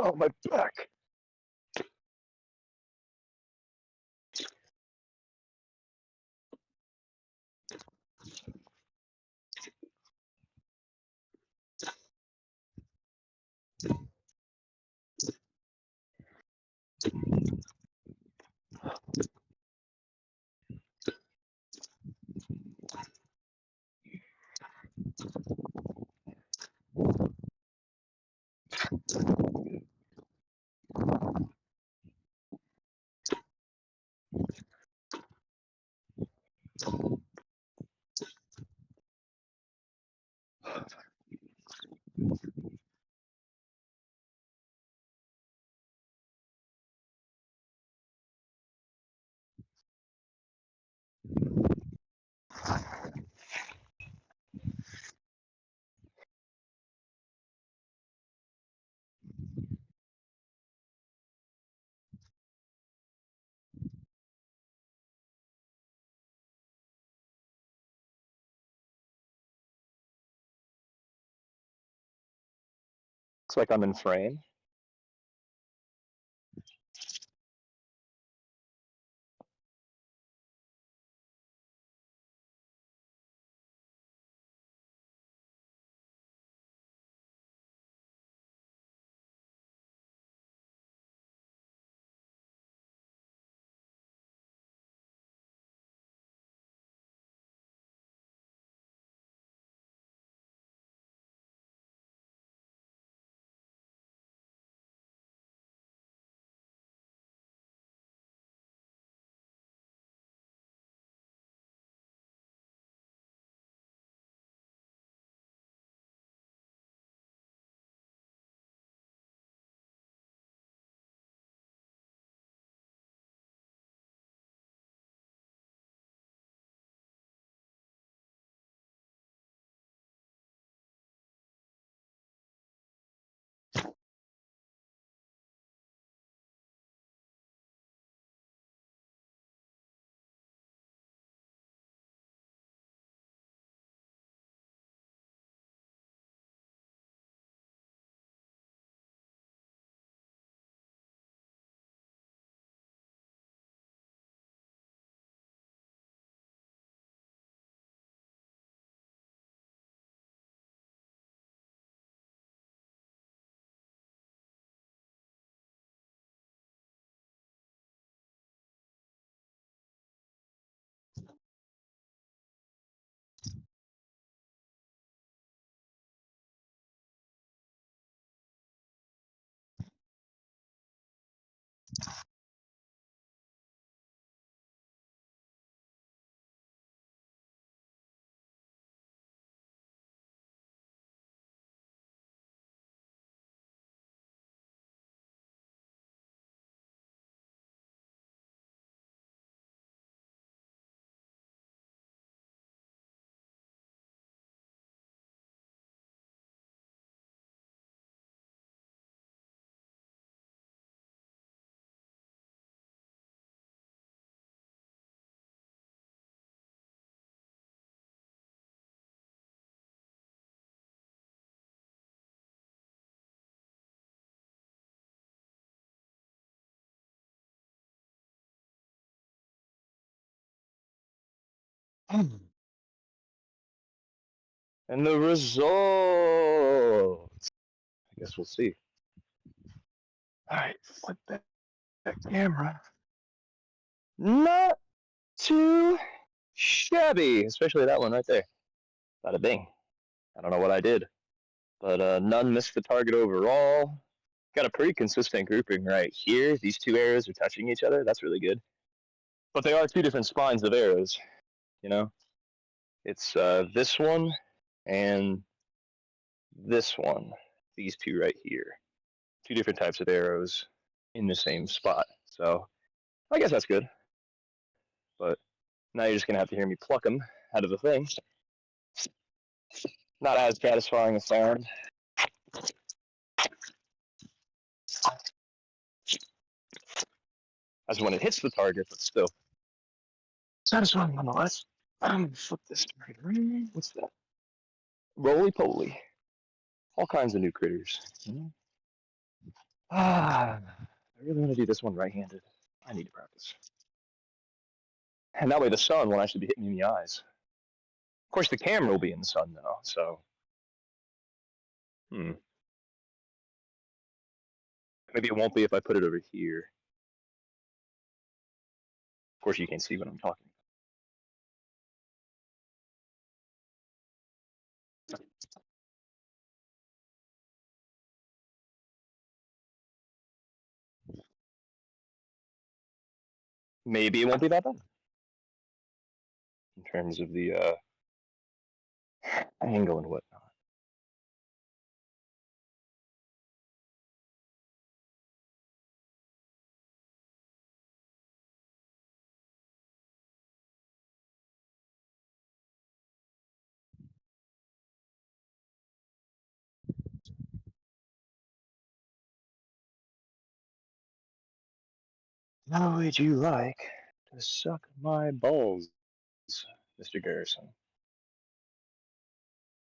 Oh, my back. Looks like I'm in frame. And the results. I guess we'll see. All right, flip that camera. Not too shabby, especially that one right there. Bada bing. I don't know what I did, but none missed the target overall. Got a pretty consistent grouping right here. These two arrows are touching each other. That's really good. But they are two different spines of arrows, you know? It's this one and this one. These two right here. Two different types of arrows in the same spot. So I guess that's good. But now you're just going to have to hear me pluck them out of the thing. Not as satisfying a sound. As when it hits the target, but still satisfying nonetheless. I'm going to flip this right around. What's that? Roly poly. All kinds of new critters. I really want to do this one right-handed. I need to practice. And that way the sun won't actually be hitting me in the eyes. Of course, the camera will be in the sun, though, so... Maybe it won't be if I put it over here. Of course, you can't see what I'm talking about. Maybe it won't be that bad. In terms of the angle and whatnot. How would you like to suck my balls, Mr. Garrison?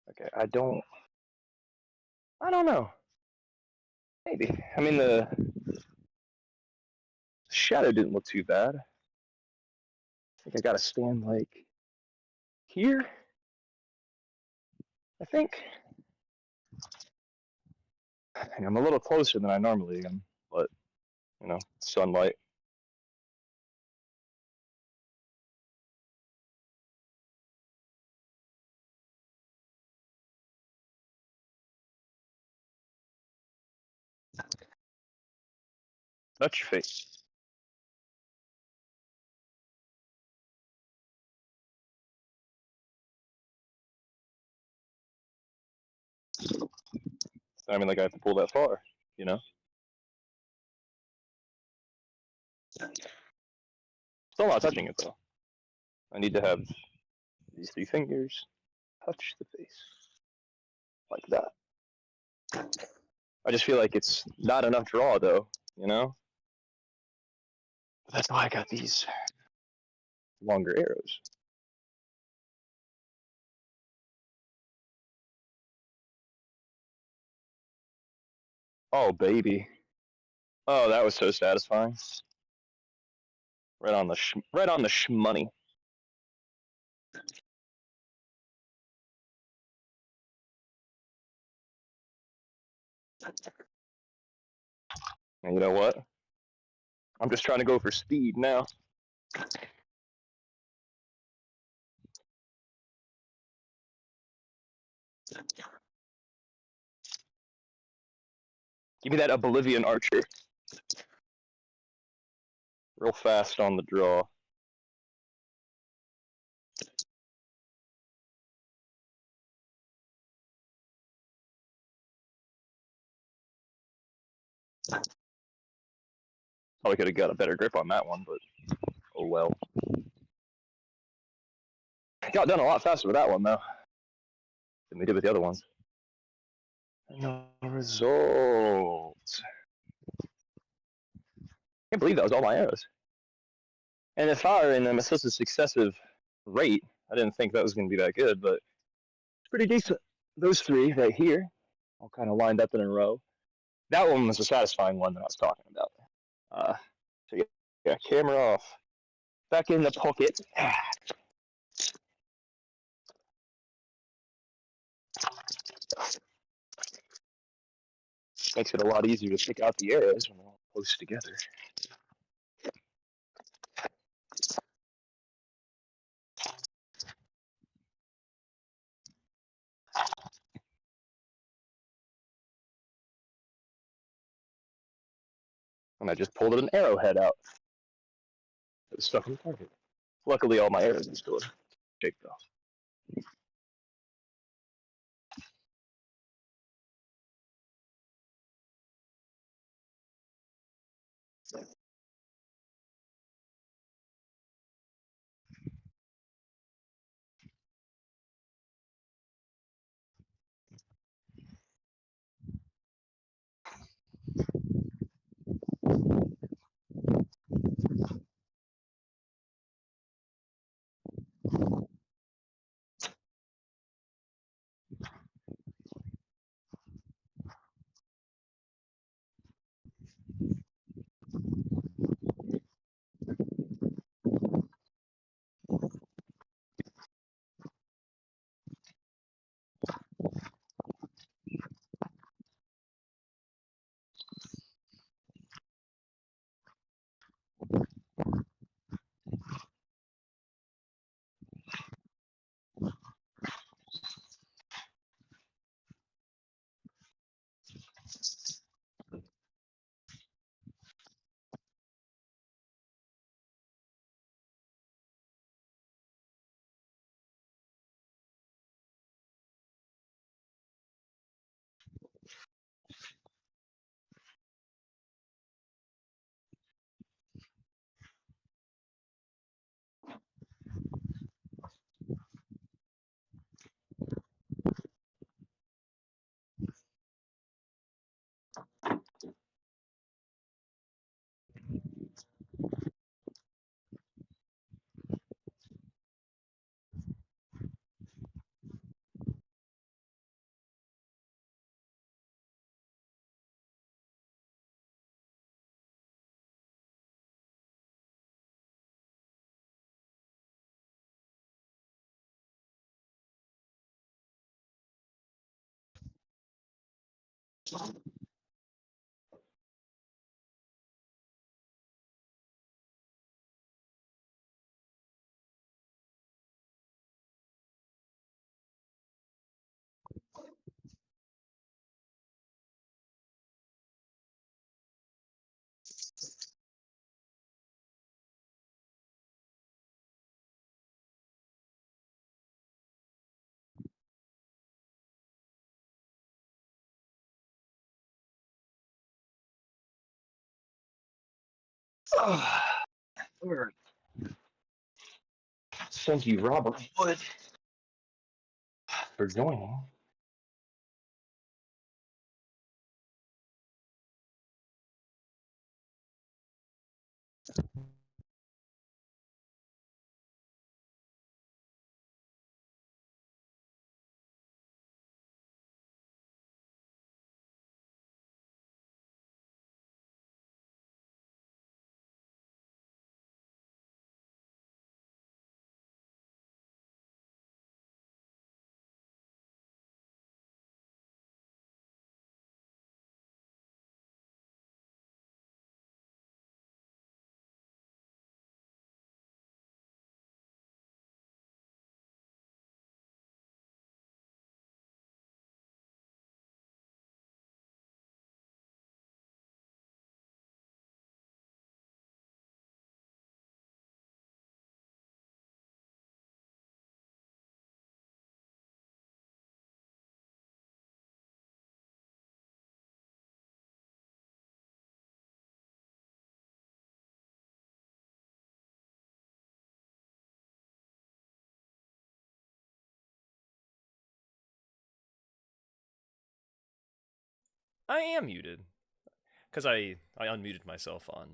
Okay, I don't know. Maybe. I mean, the shadow didn't look too bad. I think I gotta stand like here. I think. And I'm a little closer than I normally am, but you know, sunlight. Touch your face. I mean, like I have to pull that far, you know. Still not touching it though. I need to have these 3 fingers touch the face like that. I just feel like it's not enough draw though, you know. But that's why I got these longer arrows. Oh baby. Oh, that was so satisfying. Right on the shmoney. And you know what? I'm just trying to go for speed now. Give me that Oblivion archer. Real fast on the draw. Probably could have got a better grip on that one, but oh well. Got done a lot faster with that one though than we did with the other ones. No results. Can't believe that was all my arrows. And if I were in them, such a successive rate, I didn't think that was going to be that good, but it's pretty decent. Those 3 right here, all kind of lined up in a row. That one was the satisfying one that I was talking about. So yeah, camera off. Back in the pocket. Makes it a lot easier to pick out the arrows when they're all close together. And I just pulled an arrowhead out. It was stuck in the target. Luckily, all my arrows are still shaped off. Alright. Thank you, Robert Wood, for joining. I am muted. Because I unmuted myself on...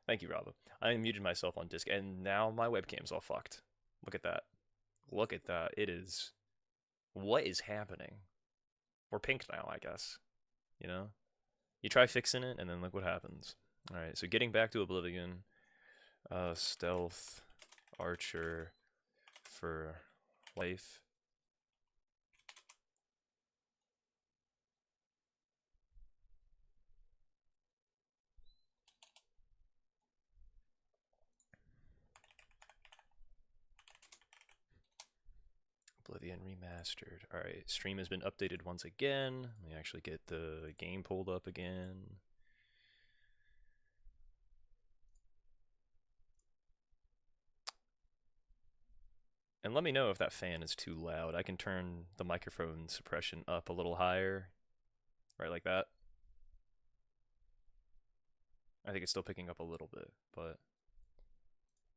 Thank you, Rob. I unmuted myself on Disc, and now my webcam's all fucked. Look at that. Look at that. It is... What is happening? We're pink now, I guess. You know? You try fixing it, and then look what happens. Alright, so getting back to Oblivion. Stealth, Archer, for life. Oblivion Remastered. Alright, stream has been updated once again. Let me actually get the game pulled up again. And let me know if that fan is too loud. I can turn the microphone suppression up a little higher. Right, like that. I think it's still picking up a little bit, but...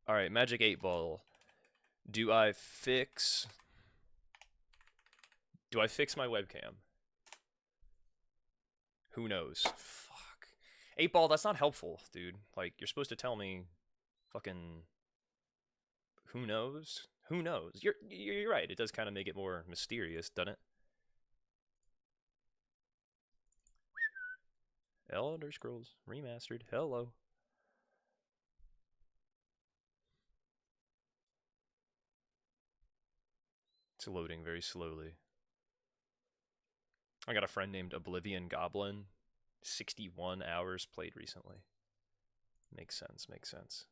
Alright, Magic 8 Ball. Do I fix my webcam? Who knows? Fuck. 8 Ball, that's not helpful, dude. Like, you're supposed to tell me fucking... Who knows? Who knows? You're right. It does kind of make it more mysterious, doesn't it? Elder Scrolls Remastered. Hello. It's loading very slowly. I got a friend named Oblivion Goblin. 61 hours played recently. Makes sense, makes sense.